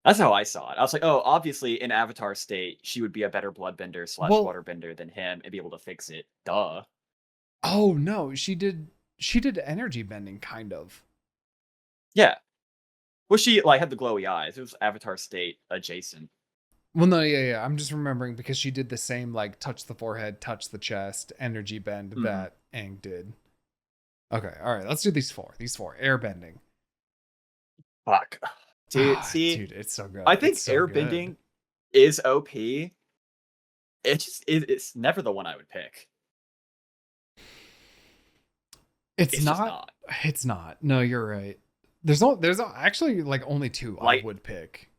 That's how I saw it. I was like, oh, obviously in Avatar state she would be a better bloodbender / Well, waterbender than him and be able to fix it. Duh. oh no, she did energy bending kind of. Yeah. Well, she like had the glowy eyes. It was Avatar state adjacent. Well, no, yeah. I'm just remembering because she did the same like touch the forehead, touch the chest, energy bend that Aang did. Okay, all right, let's do these four. These four. Airbending. Fuck. Dude, see, dude, it's so good. I think It's so airbending good. is OP. It's never the one I would pick. It's Just not. not. It's not. No, you're right. There's actually like only two Like- I would pick.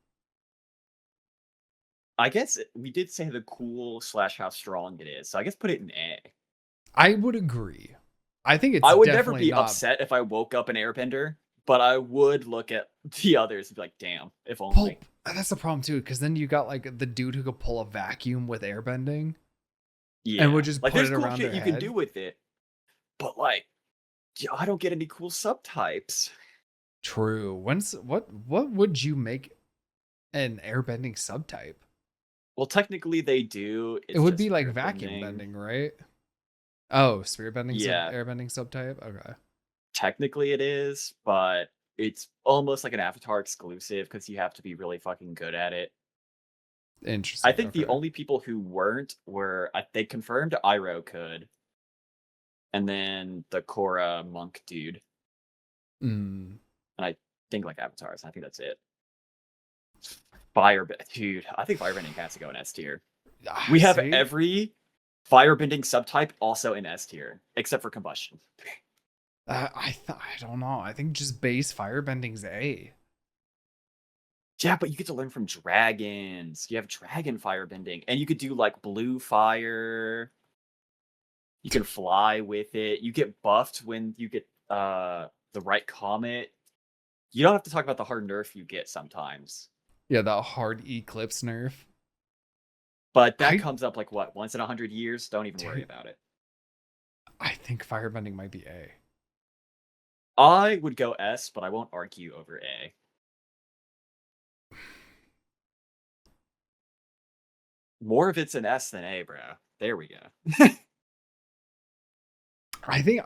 I guess we did say the cool / how strong it is, so I guess put it in A. I would agree. I think it's. I would never definitely be not, upset if I woke up an airbender, but I would look at the others and be like, damn, if Well, only. that's the problem too, because then you got like the dude who could pull a vacuum with airbending. Yeah. And would just like put there's it cool around shit their you can head. do with it, but like, yeah, I don't get any cool subtypes. True. What would you make an airbending subtype? Well, technically they do. It would be like vacuum bending, right? Oh, spirit bending, Yeah. airbending subtype. Okay. Technically it is, but it's almost like an Avatar exclusive because you have to be really fucking good at it. Interesting. I think the okay. only people who weren't were they confirmed Iroh could, and then the Korra monk dude, Mm. and I think like Avatars. I think that's it. Dude, I think firebending has to go in S tier. We have See? every firebending subtype also in S tier, except for combustion. I don't know. I think just base firebending's A. Yeah, but you get to learn from dragons. You have dragon firebending, and you could do like blue fire. You can fly with it. You get buffed when you get the right comet. You don't have to talk about the hard nerf you get sometimes. Yeah, that hard eclipse nerf. But that comes up like what, once in 100 years? Don't even worry Dude. about it. I think firebending might be A. I would go S, but I won't argue over A. More of it's an S than A, bro. There we go. I think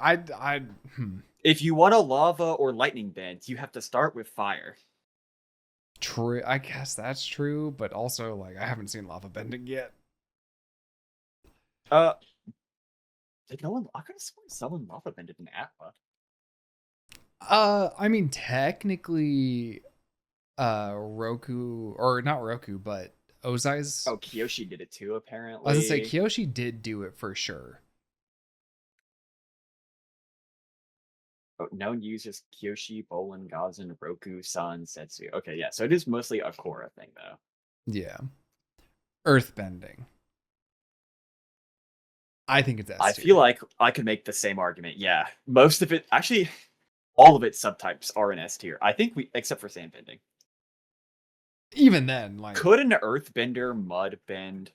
If you want a lava or lightning bend, you have to start with fire. True. I guess that's true, but also like I haven't seen lava bending yet. Did no one? I could have sworn someone lava bended in Atma. I mean technically, Roku, or not Roku, but Ozai's. Oh, Kyoshi did it too, apparently. I was gonna say Kyoshi did do it for sure. Oh, known users Kyoshi, Bolin, Gazan, Roku, Sun, Setsu. Okay, yeah, so it is mostly a Korra thing, though. Yeah. Earthbending. I think it's S I tier. feel like I could make the same argument. Yeah, most of it, actually, all of its subtypes are in S tier. I think except for sandbending. Even then, like, Could an earthbender mud bend?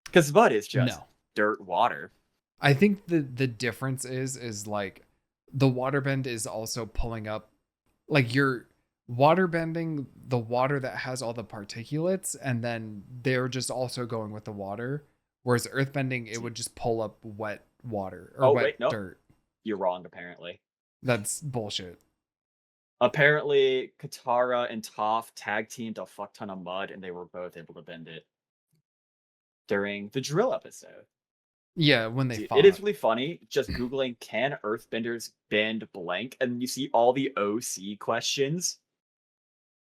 Because mud is just dirt water. I think the difference is like the waterbend is also pulling up, like you're waterbending the water that has all the particulates, and then they're just also going with the water. Whereas earthbending, it would just pull up wet water or wet dirt. You're wrong, apparently. That's bullshit. Apparently, Katara and Toph tag teamed a fuck ton of mud, and they were both able to bend it during the drill episode. Yeah, when they fought. It is really funny. Just Googling, can earthbenders bend blank? And you see all the OC questions.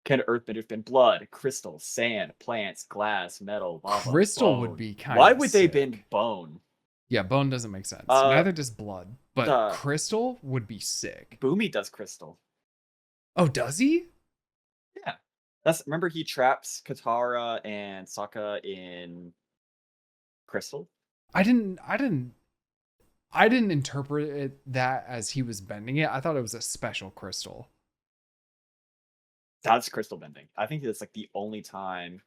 Can earthbenders bend blood, crystal, sand, plants, glass, metal, lava, crystal bone? would be kind Why of would sick. they bend bone? Yeah, bone doesn't make sense. Neither does blood. But crystal would be sick. Boomy does crystal. Oh, does he? Yeah. Remember he traps Katara and Sokka in crystal? I didn't interpret it that as he was bending it. I thought it was a special crystal. That's crystal bending. I think that's like the only time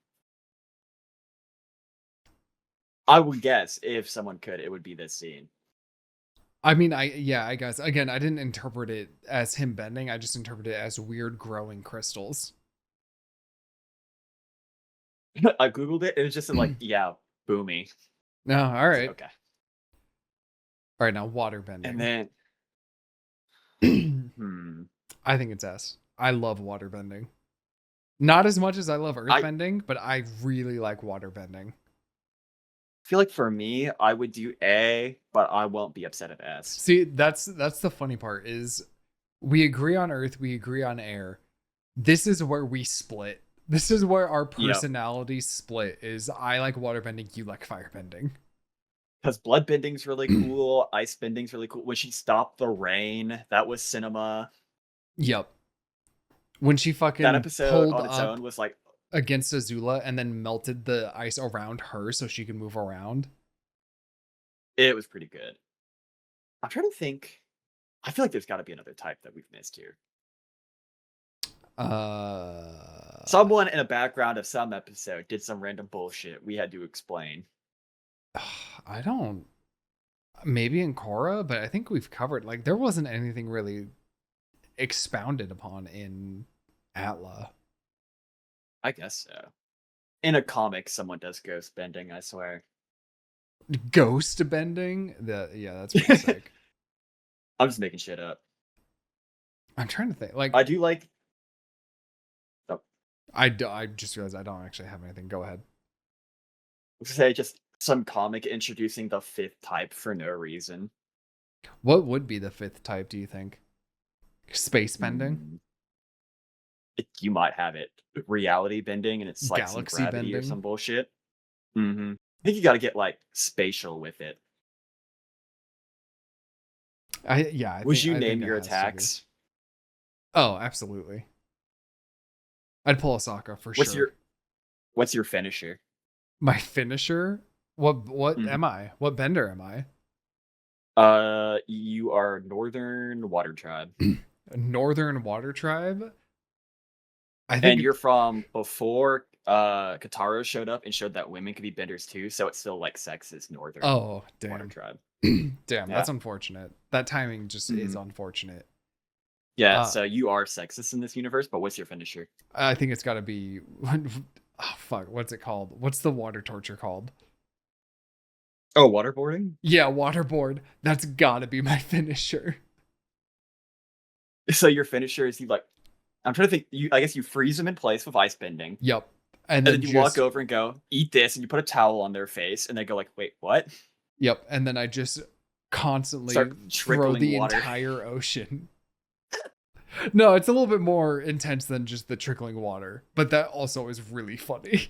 I would guess if someone could, it would be this scene. I mean, I guess again, I didn't interpret it as him bending. I just interpreted it as weird growing crystals. I googled it. It was just like, yeah, boomy. No, all It's like, right, okay. all right. Now water And bending. then, hmm, I think it's S. I love water bending. Not as much as I love earth I bending, but I really like water bending. feel like for me, I would do A, but I won't be upset at S. See, that's the funny part is we agree on earth, we agree on air. This is where we split. This is where our Yep. personalities split is I like water bending, you like fire bending. Because blood bending's really cool, ice bending's really cool. When she stopped the rain, that was cinema. Yep. When she That fucking episode pulled on its up own was like, against Azula and then melted the ice around her so she could move around. it was pretty good. I'm trying to think. I feel like there's got to be another type that we've missed here. Uh Someone in a background of some episode did some random bullshit we had to explain. I don't maybe in Korra, but I think we've covered like there wasn't anything really expounded upon in Atla. I guess so. In a comic, someone does ghost bending, I swear. Ghost bending? That's pretty sick. I'm just making shit up. I'm trying to think. Like I do like. Oh, I just realized I don't actually have anything. Go ahead. say just some comic introducing the fifth type for no reason. What would be the fifth type, do you think? Space bending? You might have it. Reality bending, and it's like Galaxy some gravity or bending? some bullshit. I think you got to get like spatial with it. I Would think you I name think it your has to be. attacks? Oh, absolutely. I'd pull Asaka for sure. What's your finisher? My finisher? What Mhm. am I? What bender am I? You are Northern Water Tribe. Northern Water Tribe? I And think you're from before Kataro showed up and showed that women could be benders too, so it's still like sexist Northern oh, Water damn. Tribe. Damn, Yeah. that's unfortunate. That timing just is Mhm. unfortunate. Yeah, so you are sexist in this universe, but what's your finisher? I think it's got to be oh fuck, what's it called? What's the water torture called? Oh, waterboarding? Yeah, waterboard. That's got to be my finisher. So your finisher is you like I'm trying to think I guess you freeze them in place with ice bending. Yep. And then you walk over and go, eat this, and you put a towel on their face, and they go like, wait, what? Yep, and then I just constantly Start throw trickling the water. entire ocean. No, it's a little bit more intense than just the trickling water, but that also is really funny.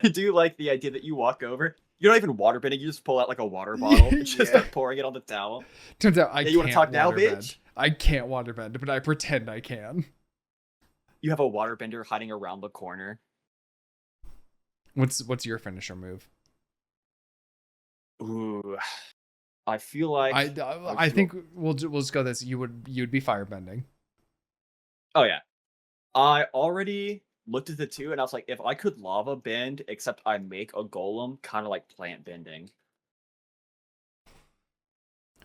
I do like the idea that you walk over, you're not even water bending, you just pull out like a water bottle and just start pouring it on the towel. Turns out I Hey, you can't wanna talk now, waterbend. bitch? I can't waterbend, but I pretend I can. You have a waterbender hiding around the corner. What's your finisher move? Ooh, I feel like I think we'll just go this. You'd be firebending. Oh yeah, I already looked at the two, and I was like, if I could lava bend, except I make a golem, kind of like plant bending.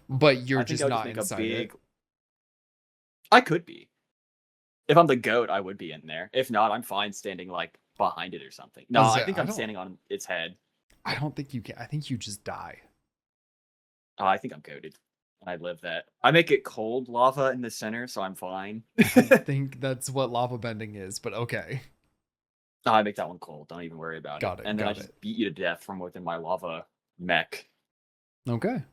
But you're I think just I would not make inside it. I could be. If I'm the goat, I would be in there. If not, I'm fine standing like behind it or something. No, I think I'm standing on its head. I don't think you can. I think you just die. I think I'm goated. I live that. I make it cold lava in the center, so I'm fine. I think that's what lava bending is, but okay. No, I make that one cold. Don't even worry about Got it. it. And then I got just it. beat you to death from within my lava mech. Okay.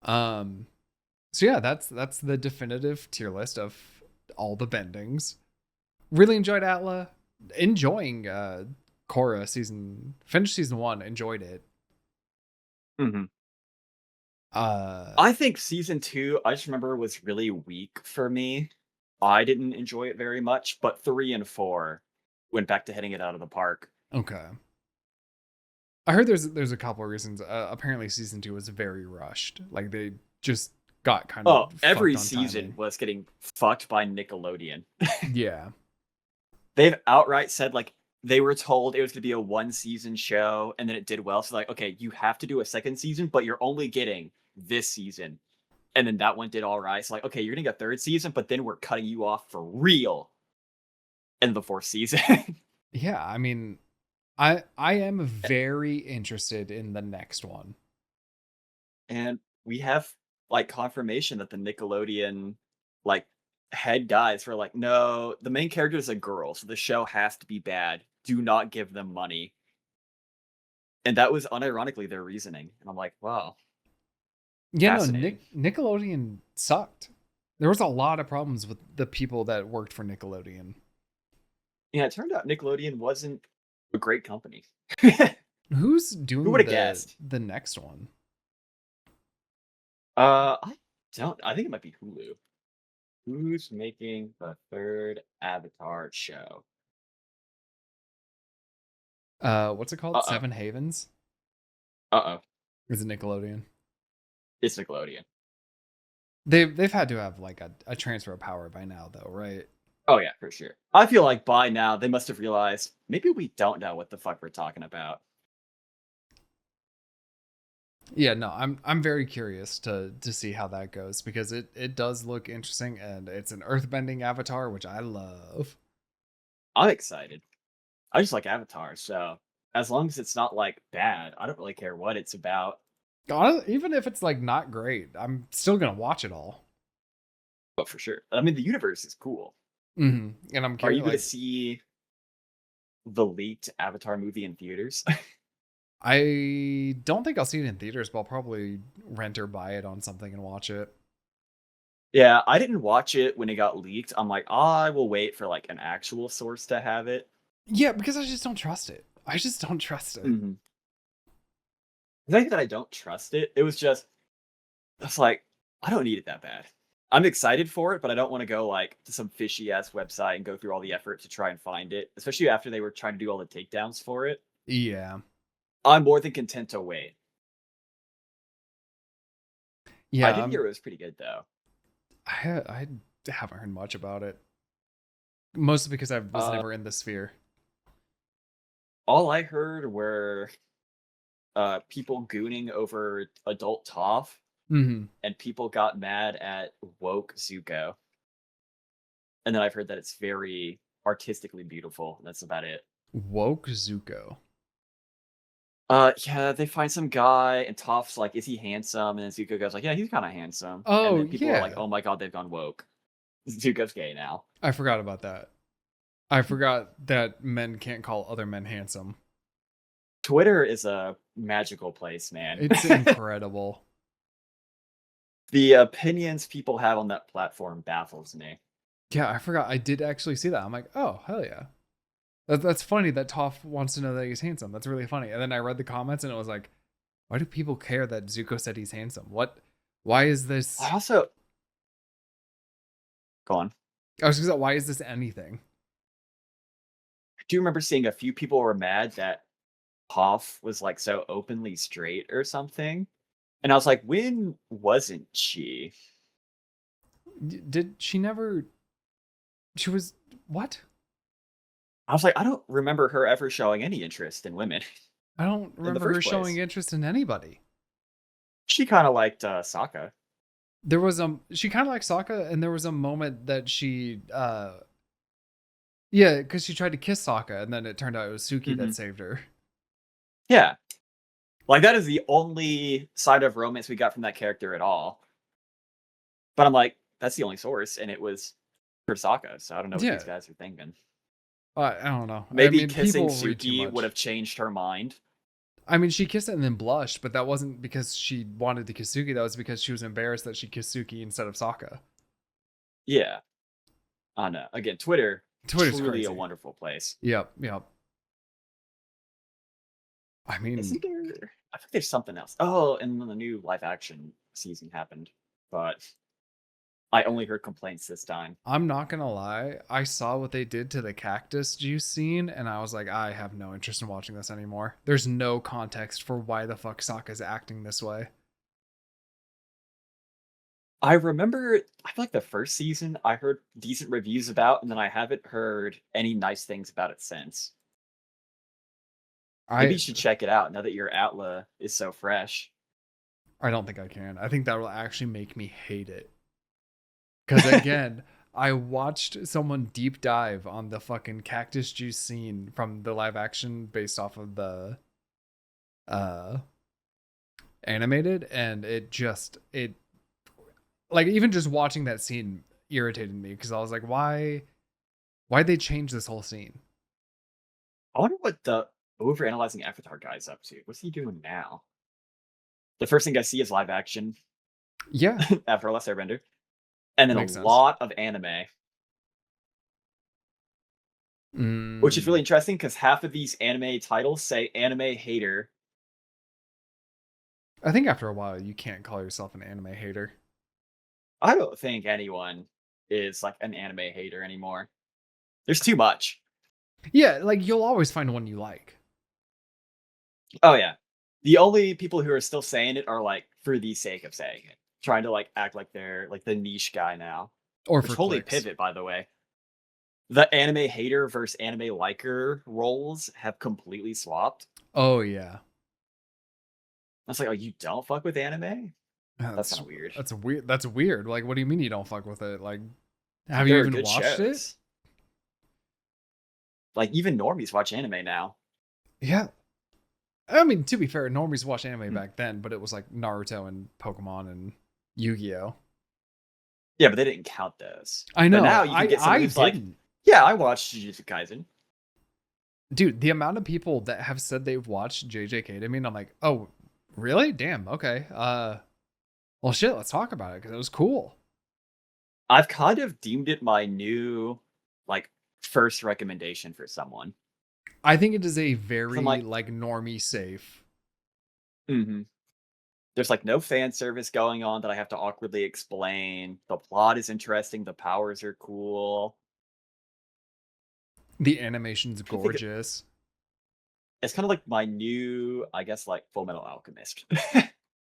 So yeah, that's the definitive tier list of all the bendings. Really enjoyed Atla. Enjoying Korra finished season 1, enjoyed it. Mm-hmm. I think season 2, I just remember was really weak for me. I didn't enjoy it very much, but 3 and 4 went back to hitting it out of the park. Okay. I heard there's a couple of reasons. Apparently season 2 was very rushed. Like they just got kind of Oh, fucked every on season timing. was getting fucked by Nickelodeon. Yeah. They've outright said like they were told it was gonna be a 1 season show and then it did well. So like, okay, you have to do a second season, but you're only getting this season. And then that one did all right. So like, okay, you're getting a third season, but then we're cutting you off for real in the fourth season. Yeah, I mean, I am very interested in the next one. And we have like confirmation that the Nickelodeon like head guys were like, no, the main character is a girl, so the show has to be bad. Do not give them money. And that was unironically their reasoning. And I'm like, wow, Yeah, no, fascinating. Nickelodeon sucked. There was a lot of problems with the people that worked for Nickelodeon. Yeah, it turned out Nickelodeon wasn't a great company. Who's Who would doing have guessed? the next one? I don't. I think it might be Hulu. Who's making the third Avatar show? What's it called? Uh oh. Seven Havens? Uh oh. Is it Nickelodeon? It's Nickelodeon. They've had to have like a transfer of power by now though, right? Oh yeah, for sure. I feel like by now they must have realized maybe we don't know what the fuck we're talking about. Yeah, no, I'm very curious to see how that goes because it does look interesting and it's an earthbending avatar, which I love. I'm excited. I just like Avatar, so as long as it's not like bad, I don't really care what it's about. Even if it's like not great, I'm still gonna watch it all. But for sure, I mean the universe is cool. And I'm Are curious, you going to like see the leaked Avatar movie in theaters? I don't think I'll see it in theaters, but I'll probably rent or buy it on something and watch it. Yeah, I didn't watch it when it got leaked. I'm like, I will wait for like an actual source to have it. Yeah, because I just don't trust it. I just don't trust it. Mm-hmm. The fact that I don't trust it, it was just, it's like, I don't need it that bad. I'm excited for it, but I don't want to go like to some fishy ass website and go through all the effort to try and find it, especially after they were trying to do all the takedowns for it. Yeah. I'm more than content to wait. I Yeah, did hear it was pretty good though. I haven't heard much about it. Mostly because I was Uh, never in the sphere. all I heard were people gooning over adult Toph, Mm-hmm. and people got mad at woke Zuko. And then I've heard that it's very artistically beautiful. And that's about it. Woke Zuko. Yeah, they find some guy, and Toph's like, "Is he handsome?" And then Zuko goes like, "Yeah, he's kind of handsome." And Oh then people are like, yeah. "Oh my god, they've gone woke. Zuko's gay now." I forgot about that. I forgot that men can't call other men handsome. Twitter is a magical place, man. It's incredible. The opinions people have on that platform baffles me. Yeah, I forgot. I did actually see that. I'm like, oh, hell yeah. That's funny that Toph wants to know that he's handsome. That's really funny. And then I read the comments and it was like, why do people care that Zuko said he's handsome? What? Why is I this? also go on. I was just like, why is this anything? I do remember seeing a few people were mad that Toph was like so openly straight or something. And I was like, when wasn't she? Did she never? She was what? I was like, I don't remember her ever showing any interest in women I don't in the remember her first showing place. interest in anybody. She kind of liked Sokka. There was she kind of like Sokka, and there was a moment that she yeah, because she tried to kiss Sokka, and then it turned out it was Suki Hmm. that saved her. Yeah, like that is the only side of romance we got from that character at all. But I'm like, that's the only source, and it was for Sokka. So I don't know what these Yeah, guys are thinking. I don't know. I Maybe mean, kissing people read too Suki would much. have changed her mind. I mean, she kissed it and then blushed, but that wasn't because she wanted to kiss Suki. That was because she was embarrassed that she kissed Suki instead of Sokka. Yeah, I know. Again, Twitter, Twitter's truly a crazy. wonderful place. Yep, yep. I Isn't mean, there? I think there's something else. Oh, and then the new live action season happened, but I only heard complaints this time. I'm not gonna lie. I saw what they did to the cactus juice scene, and I was like, I have no interest in watching this anymore. There's no context for why the fuck Sokka's acting this way. I remember, I feel like the first season I heard decent reviews about, and then I haven't heard any nice things about it since. Maybe I you should check it out now that your Atla is so fresh. I don't think I can. I think that will actually make me hate it. Because again, I watched someone deep dive on the fucking cactus juice scene from the live action based off of the uh animated, and it like even just watching that scene irritated me because I was like, why'd they change this whole scene? I wonder what the overanalyzing Avatar guy's up to. What's he doing now? The first thing I see is live action Yeah, Avatar the Last Airbender, and then a makes sense. lot of anime, which is really Mm, interesting because half of these anime titles say anime hater. I think after a while you can't call yourself an anime hater. I don't think anyone is like an anime hater anymore. There's too much. Yeah, like you'll always find one you like. Oh yeah. The only people who are still saying it are like for the sake of saying it, trying to like act like they're like the niche guy now. Or Which for totally clicks. pivot, by the way. The anime hater versus anime liker roles have completely swapped. Oh yeah. I was like, oh, you don't fuck with anime? That's That's kind of weird. that's weird. That's weird. Like, what do you mean you don't fuck with it? Like, have you There are even good watched it? shows. Like even normies watch anime now. Yeah. I mean, to be fair, normies watched anime Hmm. back then, but it was like Naruto and Pokemon and Yu-Gi-Oh. Yeah, but they didn't count those. I But know. now you can get someone I who's like, didn't. yeah, I watched Jujutsu Kaisen. Dude, the amount of people that have said they've watched JJK to me, and I'm like, oh, really? Damn. Okay. Well, shit. Let's talk about it because it was cool. I've kind of deemed it my new like first recommendation for someone. I think it is a 'Cause I'm very like, like normie safe. mhm. There's like no fan service going on that I have to awkwardly explain. The plot is interesting. The powers are cool. The animation's I think gorgeous. it's kind of like my new, I guess, like Full Metal Alchemist.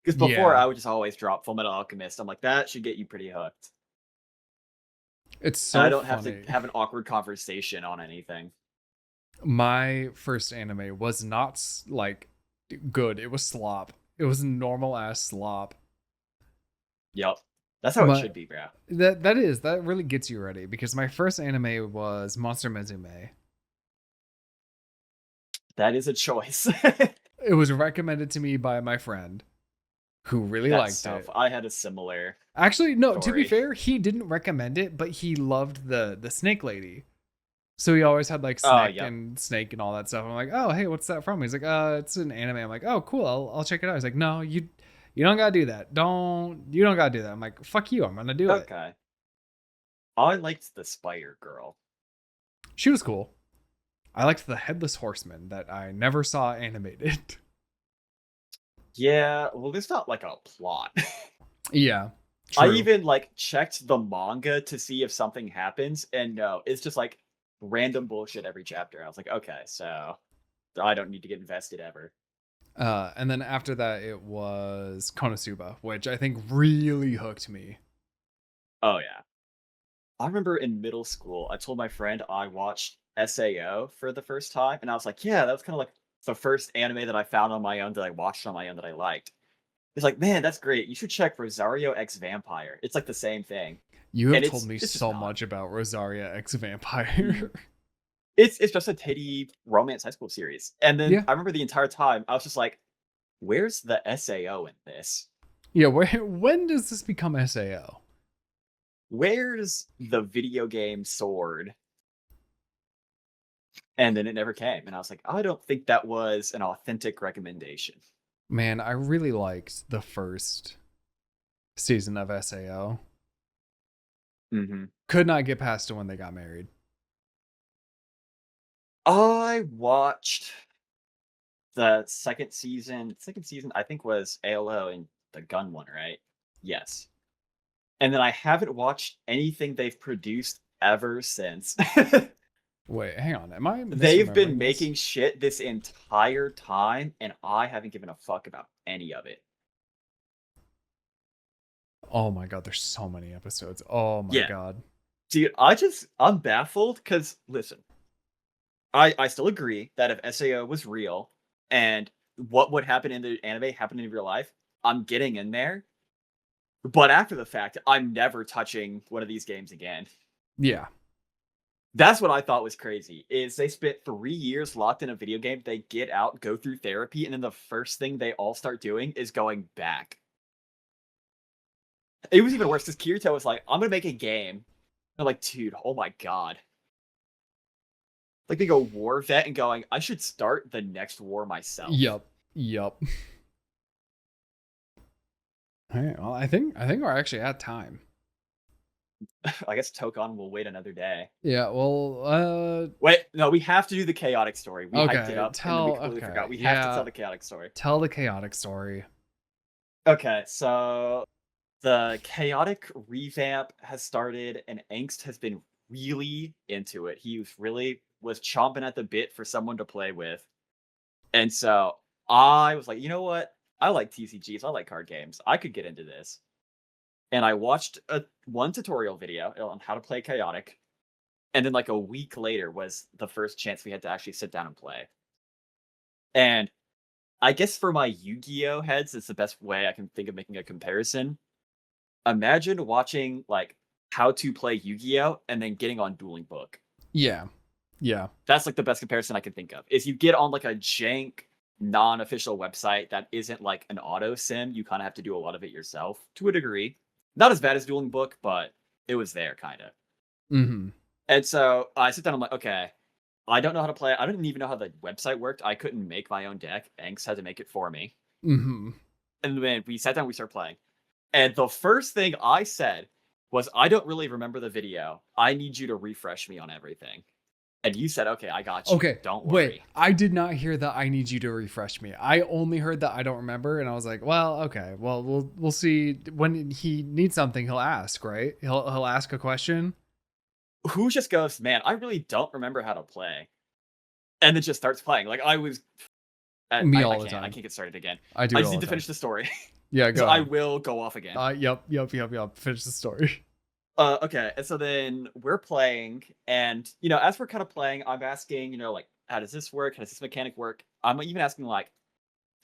Because before Yeah, I would just always drop Full Metal Alchemist. I'm like, that should get you pretty hooked. it's And I so don't have to funny. have an awkward conversation on anything. My first anime was not like good. It was slop. It was normal ass slop. Yep. That's how it But should be, bro. that really gets you ready because my first anime was Monster Mezume. That is a choice. It was recommended to me by my friend who really That's liked so it. I had a similar Actually, no, to be story. fair, he didn't recommend it, but he loved the snake lady. So he always had like Oh, Snick yep. and Snake and all that stuff. I'm like, oh hey, what's that from? He's like, it's an anime. I'm like, oh cool, I'll check it out. He's like, no, you don't gotta do that. You don't gotta do that. I'm like, fuck you, I'm gonna do it. Okay. I liked the Spider Girl. She was cool. I liked the Headless Horseman that I never saw animated. Yeah, well, there's not like a plot. Yeah, I true. even like checked the manga to see if something happens, and no, it's just like random bullshit every chapter. I was like, okay, so I don't need to get invested ever. And then after that, it was Konosuba, which I think really hooked me. Oh yeah. I remember in middle school, I told my friend I watched SAO for the first time, and I was like, yeah, that was kind of like the first anime that I found on my own that I watched on my own that I liked. He's like, man, that's great. You should check Rosario X Vampire. It's like the same thing. You have And told it's me it's just so not. much about Rosaria X Mhm. Vampire. It's just a titty romance high school series. And then Yeah, I remember the entire time I was just like, where's the SAO in this? yeah. When does this become Sao? Where's the video game sword? And then it never came. And I was like, I don't think that was an authentic recommendation. Man, I really liked the first season of Sao. Hmm. Could not get past it when they got married. I watched the second season. Second season, I think, was ALO and the gun one, right? Yes. And then I haven't watched anything they've produced ever since. Wait, hang on. Am I They've been misremembering this? making shit this entire time, and I haven't given a fuck about any of it. Oh my god, there's so many episodes. Oh my Yeah. god. Dude, I'm baffled because listen, I still agree that if SAO was real and what would happen in the anime happened in real life, I'm getting in there. But after the fact, I'm never touching one of these games again. Yeah. That's what I thought was crazy. Is they spent 3 years locked in a video game, they get out, go through therapy, and then the first thing they all start doing is going back. It was even worse because Kirito was like, I'm gonna make a game. I'm like, dude, oh my god. Like they go war vet and going, I should start the next war myself. Yup. All right, well, I think we're actually at time. I guess Tokon will wait another day. Yeah, well, Wait, no, we have to do the chaotic story. We hyped it up and then we completely okay, forgot. We yeah, have to tell the chaotic story. tell the chaotic story. Okay, so the chaotic revamp has started and Angst has been really into it. He was chomping at the bit for someone to play with. And so I was like, you know what? I like TCGs. I like card games. I could get into this. And I watched one tutorial video on how to play chaotic. And then like a week later was the first chance we had to actually sit down and play. And I guess for my Yu-Gi-Oh heads, it's the best way I can think of making a comparison. Imagine watching like how to play Yu-Gi-Oh and then getting on Dueling Book. Yeah. That's like the best comparison I can think of. Is you get on like a jank non-official website that isn't like an auto sim. You kind of have to do a lot of it yourself to a degree. Not as bad as Dueling Book, but it was there kind of. Mm-hmm. And so I sit down. I'm like, okay, I don't know how to play. I didn't even know how the website worked. I couldn't make my own deck. Angst had to make it for me. Mm-hmm. And then we sat down. We started playing. And the first thing I said was, I don't really remember the video. I need you to refresh me on everything. And you said, okay, I got you. Okay, don't worry. Wait, I did not hear that I need you to refresh me. I only heard that I don't remember, and I was like, well, okay, well, we'll see. When he needs something, he'll ask, right? He'll ask a question. Who just goes, man, I really don't remember how to play. And then just starts playing. Like I was Me all the time. I can't get started again. I do. I just need to finish the story. Yeah, go. I will go off again. Yep. Finish the story. Okay, and so then we're playing, and as we're kind of playing, I'm asking, like, how does this work? How does this mechanic work? I'm even asking, like,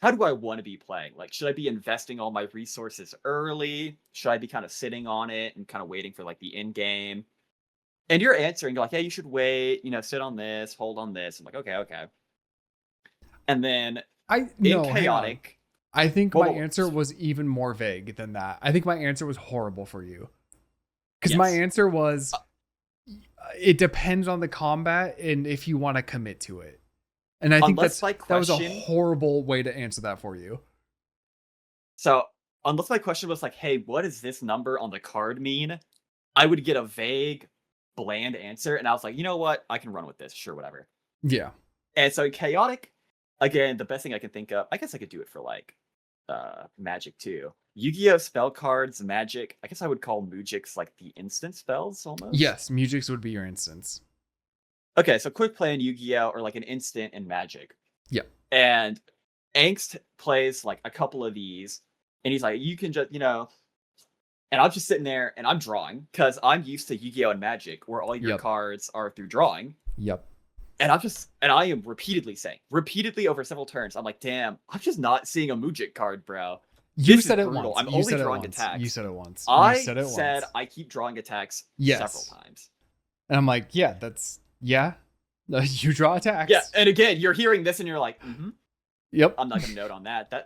how do I want to be playing? Like, should I be investing all my resources early? Should I be kind of sitting on it and kind of waiting for like the end game? And you're answering, you're like, yeah, you should wait. Sit on this, hold on this. I'm like, okay. And then chaotic. I think my answer was even more vague than that. I think my answer was horrible for you. Because my answer was, it depends on the combat and if you want to commit to it. And I think that was a horrible way to answer that for you. So, unless my question was like, hey, what does this number on the card mean? I would get a vague, bland answer. And I was like, you know what? I can run with this. Sure, whatever. Yeah. And so chaotic, again, the best thing I can think of, I guess I could do it for like Magic too. Yu-Gi-Oh spell cards, Magic. I guess I would call Mujiks like the instant spells almost. Yes, Mujiks would be your instance. Okay, so quick play in Yu-Gi-Oh or like an instant in Magic. Yeah. And Angst plays like a couple of these, and he's like, you can just, and I'm just sitting there and I'm drawing because I'm used to Yu-Gi-Oh and Magic where all your cards are through drawing. Yep. And I am repeatedly over several turns, I'm like, damn, I'm just not seeing a Mujik card, bro. You said it once. I'm only drawing attacks. You said it once. I said I keep drawing attacks several times. And I'm like, yeah, you draw attacks. Yeah, and again, you're hearing this and you're like, mm-hmm. Yep. I'm not going to note on that. I'm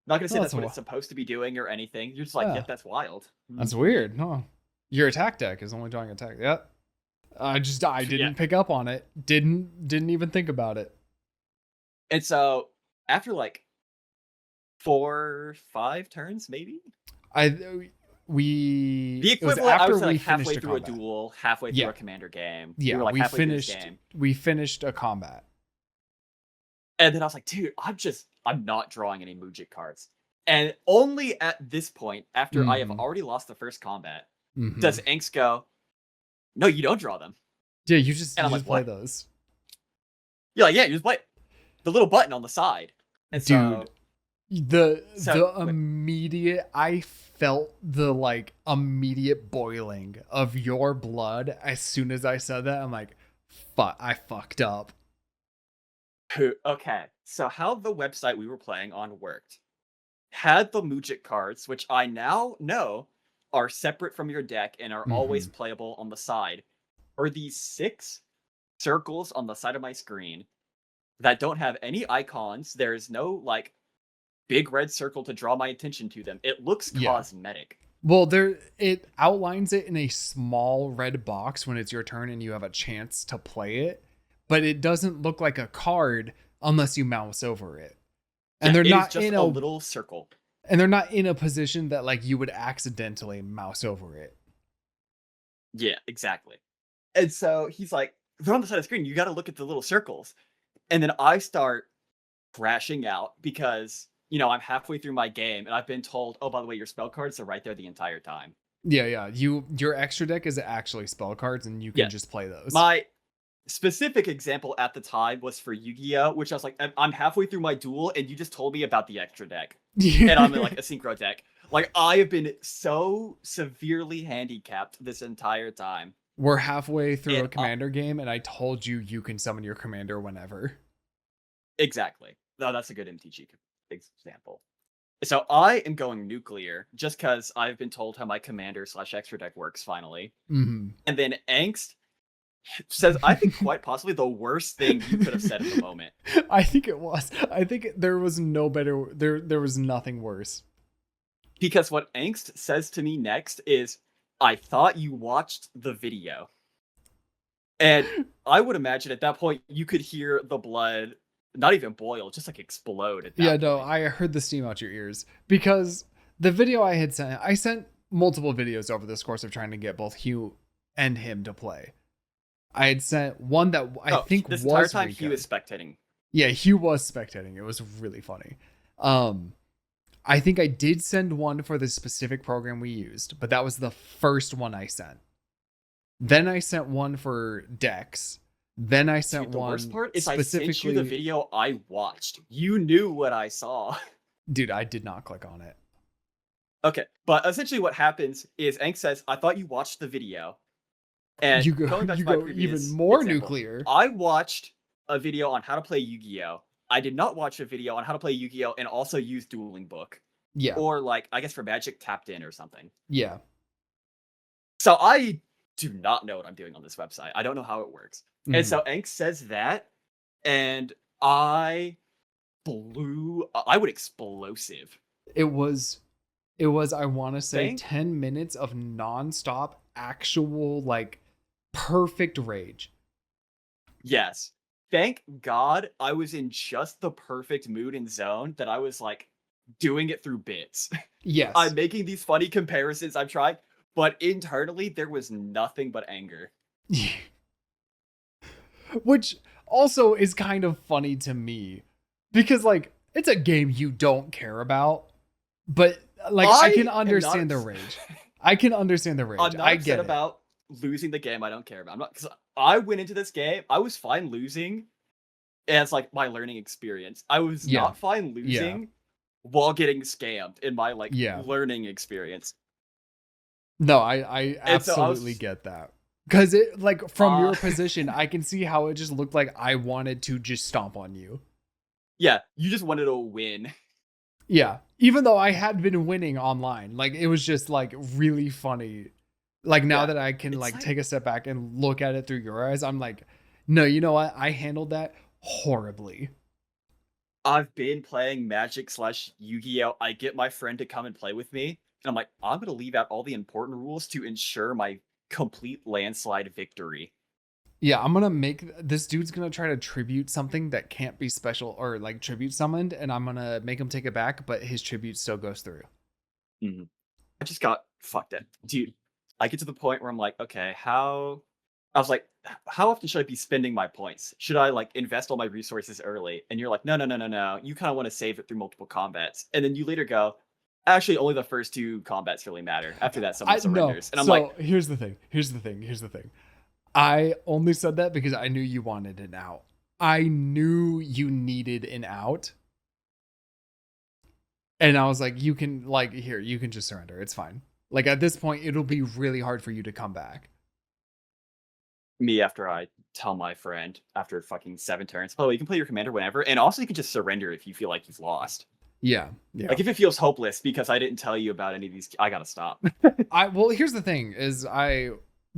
not going to say that's what it's supposed to be doing or anything. You're just like, yep, that's wild. That's weird. No. Your attack deck is only drawing attack. Yep. I didn't pick up on it. Didn't even think about it. And so after like 4-5 turns, maybe the equivalent. I would say like halfway through a duel, halfway through a commander game. Yeah, we finished. We finished a combat, and then I was like, dude, I'm not drawing any Mujik cards. And only at this point, after I have already lost the first combat, does Angst go, no, you don't draw them. Yeah, you just play those. You're like, yeah, you just play the little button on the side. And dude, The Wait, immediate, I felt the like immediate boiling of your blood as soon as I said that. I'm like, fuck, I fucked up. okay. So how the website we were playing on worked had the Mujik cards, which I now know are separate from your deck and are always Hmm. playable on the side, are these 6 circles on the side of my screen that don't have any icons. There's no like big red circle to draw my attention to them. It looks Yeah. cosmetic. Well, there it outlines it in a small red box when it's your turn and you have a chance to play it, but it doesn't look like a card unless you mouse over it. And Yeah, they're it is not just in a a little circle. and they're not in a position that like you would accidentally mouse over it. Yeah, exactly. And so he's like, they're on the side of the screen. You got to look at the little circles. And then I start crashing out because, I'm halfway through my game and I've been told, oh, by the way, your spell cards are right there the entire time. Yeah, yeah. Your extra deck is actually spell cards and you can Yeah. just play those. My specific example at the time was for Yu-Gi-Oh, which I was like, I'm halfway through my duel and you just told me about the extra deck. And I'm in like a synchro deck. Like I have been so severely handicapped this entire time. We're halfway through And a commander game and I told you you can summon your commander whenever. exactly. No, that's a good MTG example. So I am going nuclear just because I've been told how my commander slash extra deck works finally. Mhm. And then Angst says, I think quite possibly the worst thing you could have said in the moment. I think it was. I think there was no better. There was nothing worse. Because what Angst says to me next is, I thought you watched the video. And I would imagine at that point you could hear the blood not even boil, just like explode at that Yeah, no, point. I heard the steam out your ears because the video I sent multiple videos over this course of trying to get both Hugh and him to play. I had sent one that I think this was entire time really Hugh good. is spectating. Yeah, Hugh was spectating. It was really funny. I think I did send one for the specific program we used, but that was the first one I sent. Then I sent one for Dex. Then I sent Dude, the one worst part is I specifically. sent you the video I watched. You knew what I saw. Dude, I did not click on it. Okay, but essentially what happens is Ank says, I thought you watched the video. And going back You to my go even previous more example, nuclear. I watched a video on how to play Yu-Gi-Oh! I did not watch a video on how to play Yu-Gi-Oh! And also use Dueling Book. Yeah. Or like, I guess for Magic, Tapped In or something. Yeah. So I do not know what I'm doing on this website. I don't know how it works. Mhm. And so Ank says that, and I would explosive. It was I want to say Thank 10 minutes of nonstop actual like perfect rage. Yes. Thank God I was in just the perfect mood and zone that I was like doing it through bits. Yes. I'm making these funny comparisons. I'm trying, but internally there was nothing but anger. Which also is kind of funny to me because like it's a game you don't care about, but like I can understand the rage. I can understand the rage. I'm not I upset get it. about losing the game I don't care about. I'm not, because I went into this game, I was fine losing as like my learning experience. I was Yeah. not fine losing while getting scammed in my like learning experience. No, I absolutely get that. Because it like from your position, I can see how it just looked like I wanted to just stomp on you. Yeah, you just wanted to win. Yeah, even though I had been winning online, like it was just like really funny. Like now that I can like take a step back and look at it through your eyes, I'm like, no, you know what? I handled that horribly. I've been playing Magic / Yu-Gi-Oh! I get my friend to come and play with me, and I'm like, I'm gonna leave out all the important rules to ensure my complete landslide victory. Yeah, I'm gonna make this dude's gonna try to tribute something that can't be special or like tribute summoned, and I'm gonna make him take it back, but his tribute still goes through. Mm-hmm. I just got fucked up, dude. I get to the point where I'm like, okay, how often should I be spending my points? Should I like invest all my resources early? And you're like, no. You kind of want to save it through multiple combats. And then you later go, actually, only the first 2 combats really matter. After that, someone surrenders. And I'm like, here's the thing. I only said that because I knew you wanted an out. I knew you needed an out. And I was like, you can like here, you can just surrender. It's fine. Like at this point, it'll be really hard for you to come back. Me after I tell my friend after fucking 7 turns, oh, you can play your commander whenever, and also you can just surrender if you feel like you've lost. Yeah. Yeah. Like if it feels hopeless because I didn't tell you about any of these, I gotta stop. Well, here's the thing is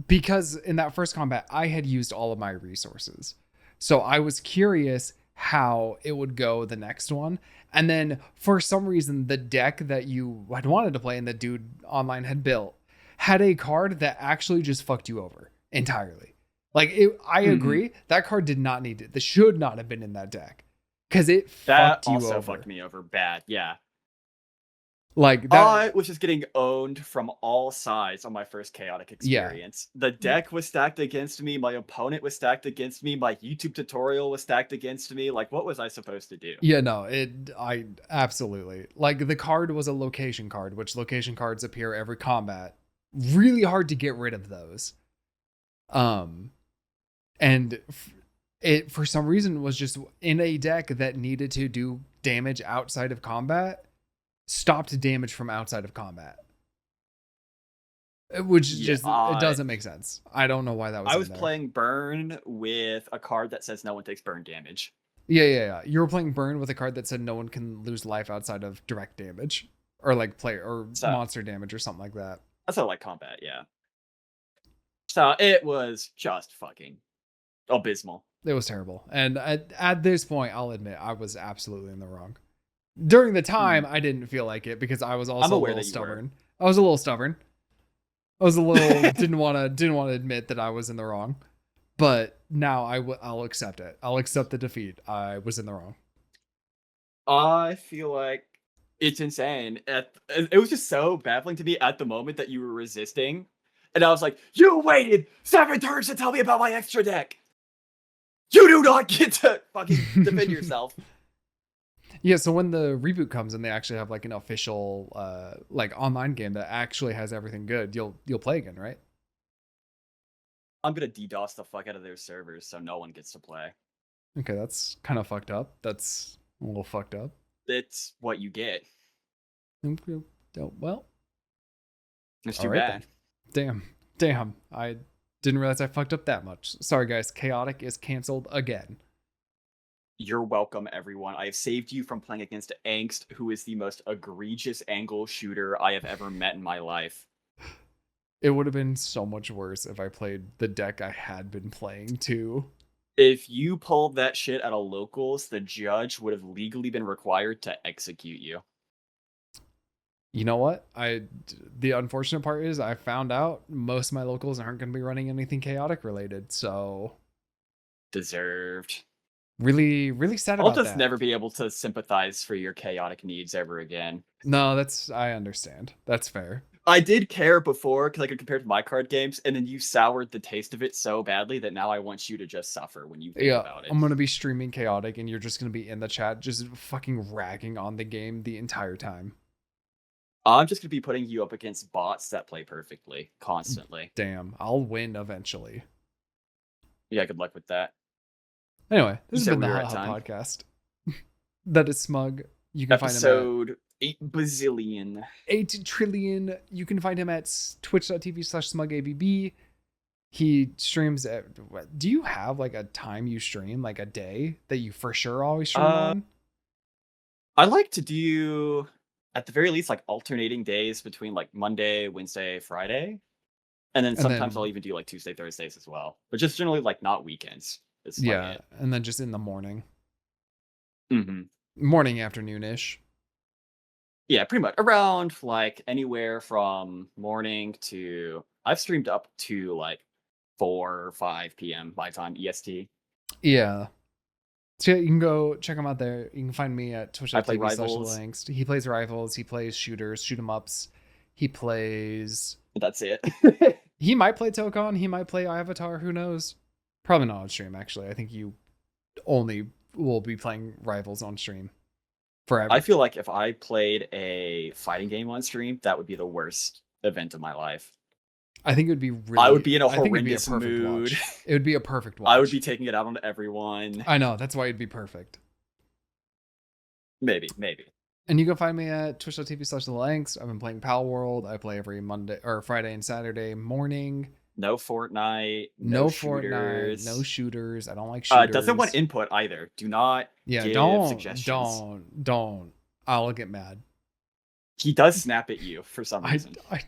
because in that first combat, I had used all of my resources. So I was curious how it would go the next one. And then for some reason, the deck that you had wanted to play and the dude online had built had a card that actually just fucked you over entirely. Like I agree, that card did not need it. That should not have been in that deck because it fucked you over. That also fucked me over bad. Yeah. Like that, I was just getting owned from all sides on my first chaotic experience. Yeah. The deck was stacked against me. My opponent was stacked against me. My YouTube tutorial was stacked against me. Like, what was I supposed to do? Yeah, no, I absolutely like the card was a location card, which location cards appear every combat. Really hard to get rid of those. And it for some reason was just in a deck that needed to do damage outside of combat. Stopped damage from outside of combat, which it doesn't make sense. I don't know why that was. I was playing burn with a card that says no one takes burn damage. Yeah. You were playing burn with a card that said no one can lose life outside of direct damage or like player or monster damage or something like that. That's not like combat, yeah. So it was just fucking abysmal. It was terrible, and at this point, I'll admit I was absolutely in the wrong. During the time, I didn't feel like it because I was also a little stubborn. I was a little stubborn. I was a little didn't want to admit that I was in the wrong. But now I'll accept it. I'll accept the defeat. I was in the wrong. I feel like it's insane. It was just so baffling to me at the moment that you were resisting. And I was like, you waited 7 turns to tell me about my extra deck. You do not get to fucking defend yourself. Yeah, so when the reboot comes and they actually have like an official like online game that actually has everything good, you'll play again, right? I'm gonna DDoS the fuck out of their servers so no one gets to play. Okay, that's kind of fucked up. That's a little fucked up. It's what you get. Well, it's too bad. Then. Damn. I didn't realize I fucked up that much. Sorry, guys. Chaotic is canceled again. You're welcome, everyone. I have saved you from playing against Angst, who is the most egregious angle shooter I have ever met in my life. It would have been so much worse if I played the deck I had been playing too. If you pulled that shit out of locals, the judge would have legally been required to execute you. You know what? The unfortunate part is I found out most of my locals aren't going to be running anything chaotic related, so deserved. Really, really sad about that. I'll just never be able to sympathize for your chaotic needs ever again. No, I understand. That's fair. I did care before because I could compare it to my card games, and then you soured the taste of it so badly that now I want you to just suffer when you think about it. I'm going to be streaming chaotic, and you're just going to be in the chat just fucking ragging on the game the entire time. I'm just going to be putting you up against bots that play perfectly, constantly. Damn, I'll win eventually. Yeah, good luck with that. Anyway, this has been the Hot Podcast. That is Smug. You can find him at episode 8 bazillion. 8 trillion. You can find him at twitch.tv/smugabb. He streams do you have like a time you stream, like a day that you for sure always stream on? I like to do at the very least like alternating days between like Monday, Wednesday, Friday. And then sometimes I'll even do like Tuesday, Thursdays as well. But just generally like not weekends. Yeah, and then just in the morning. Mm-hmm. Morning, afternoon-ish. Yeah, pretty much. Around like anywhere from morning to I've streamed up to like 4 or 5 p.m. my time EST. Yeah. So yeah, you can go check him out there. You can find me at twitch.tv/Angst. He plays Rivals, he plays shooters, shoot 'em ups. He plays That's it. He might play Tokon, he might play Avatar, who knows? Probably not on stream, actually. I think you only will be playing Rivals on stream forever. I feel like if I played a fighting game on stream, that would be the worst event of my life. I think it would be really... I would be in a horrendous mood. It would be a perfect watch. I would be taking it out on everyone. I know, that's why it'd be perfect. Maybe. And you can find me at twitch.tv/Angst. I've been playing Pal World. I play every Monday or Friday and Saturday morning. No Fortnite, No no Fortnite, no shooters. shooters. I don't like Doesn't want shooters. input either. Do not Yeah, give don't, suggestions. don't. I'll get mad. He does snap at you for some I, reason. I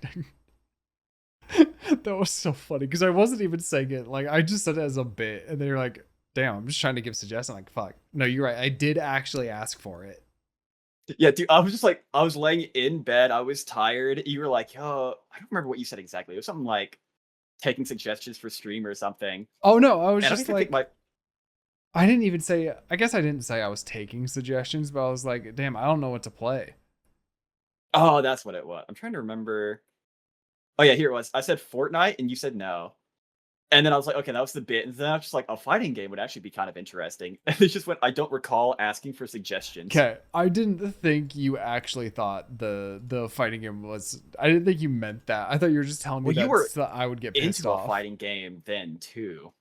that was so funny because I wasn't even saying it. Like I just said it as a bit, and they're like, "Damn, I'm just trying to give suggestions." I'm like, fuck. No, you're right. I did actually ask for it. Yeah, dude, I was just like, I was laying in bed, I was tired. You were like, yo, I don't remember what you said exactly. It was something like taking suggestions for stream or something. Oh no, I was And I don't just even think like, my I didn't even say. I guess I didn't say I was taking suggestions, but I was like, damn, I don't know what to play. Oh, that's what it was. I'm trying to remember. Oh yeah, here it was. I said Fortnite and you said no. And then I was like, okay, that was the bit. And then I was just like, a fighting game would actually be kind of interesting. And it just went, I don't recall asking for suggestions. Okay, I didn't think you actually thought the fighting game was. I didn't think you meant that. I thought you were just telling me Well, you that were so I would get pissed into a off. fighting game then too.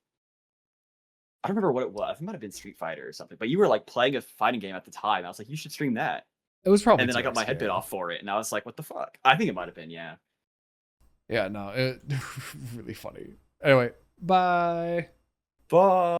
I don't remember what it was. It might have been Street Fighter or something. But you were like playing a fighting game at the time. I was like, you should stream that. It was probably. And then I got my head bit off for it. And I was like, what the fuck? I think it might have been, yeah. Yeah, no, it really funny. Anyway, bye. Bye.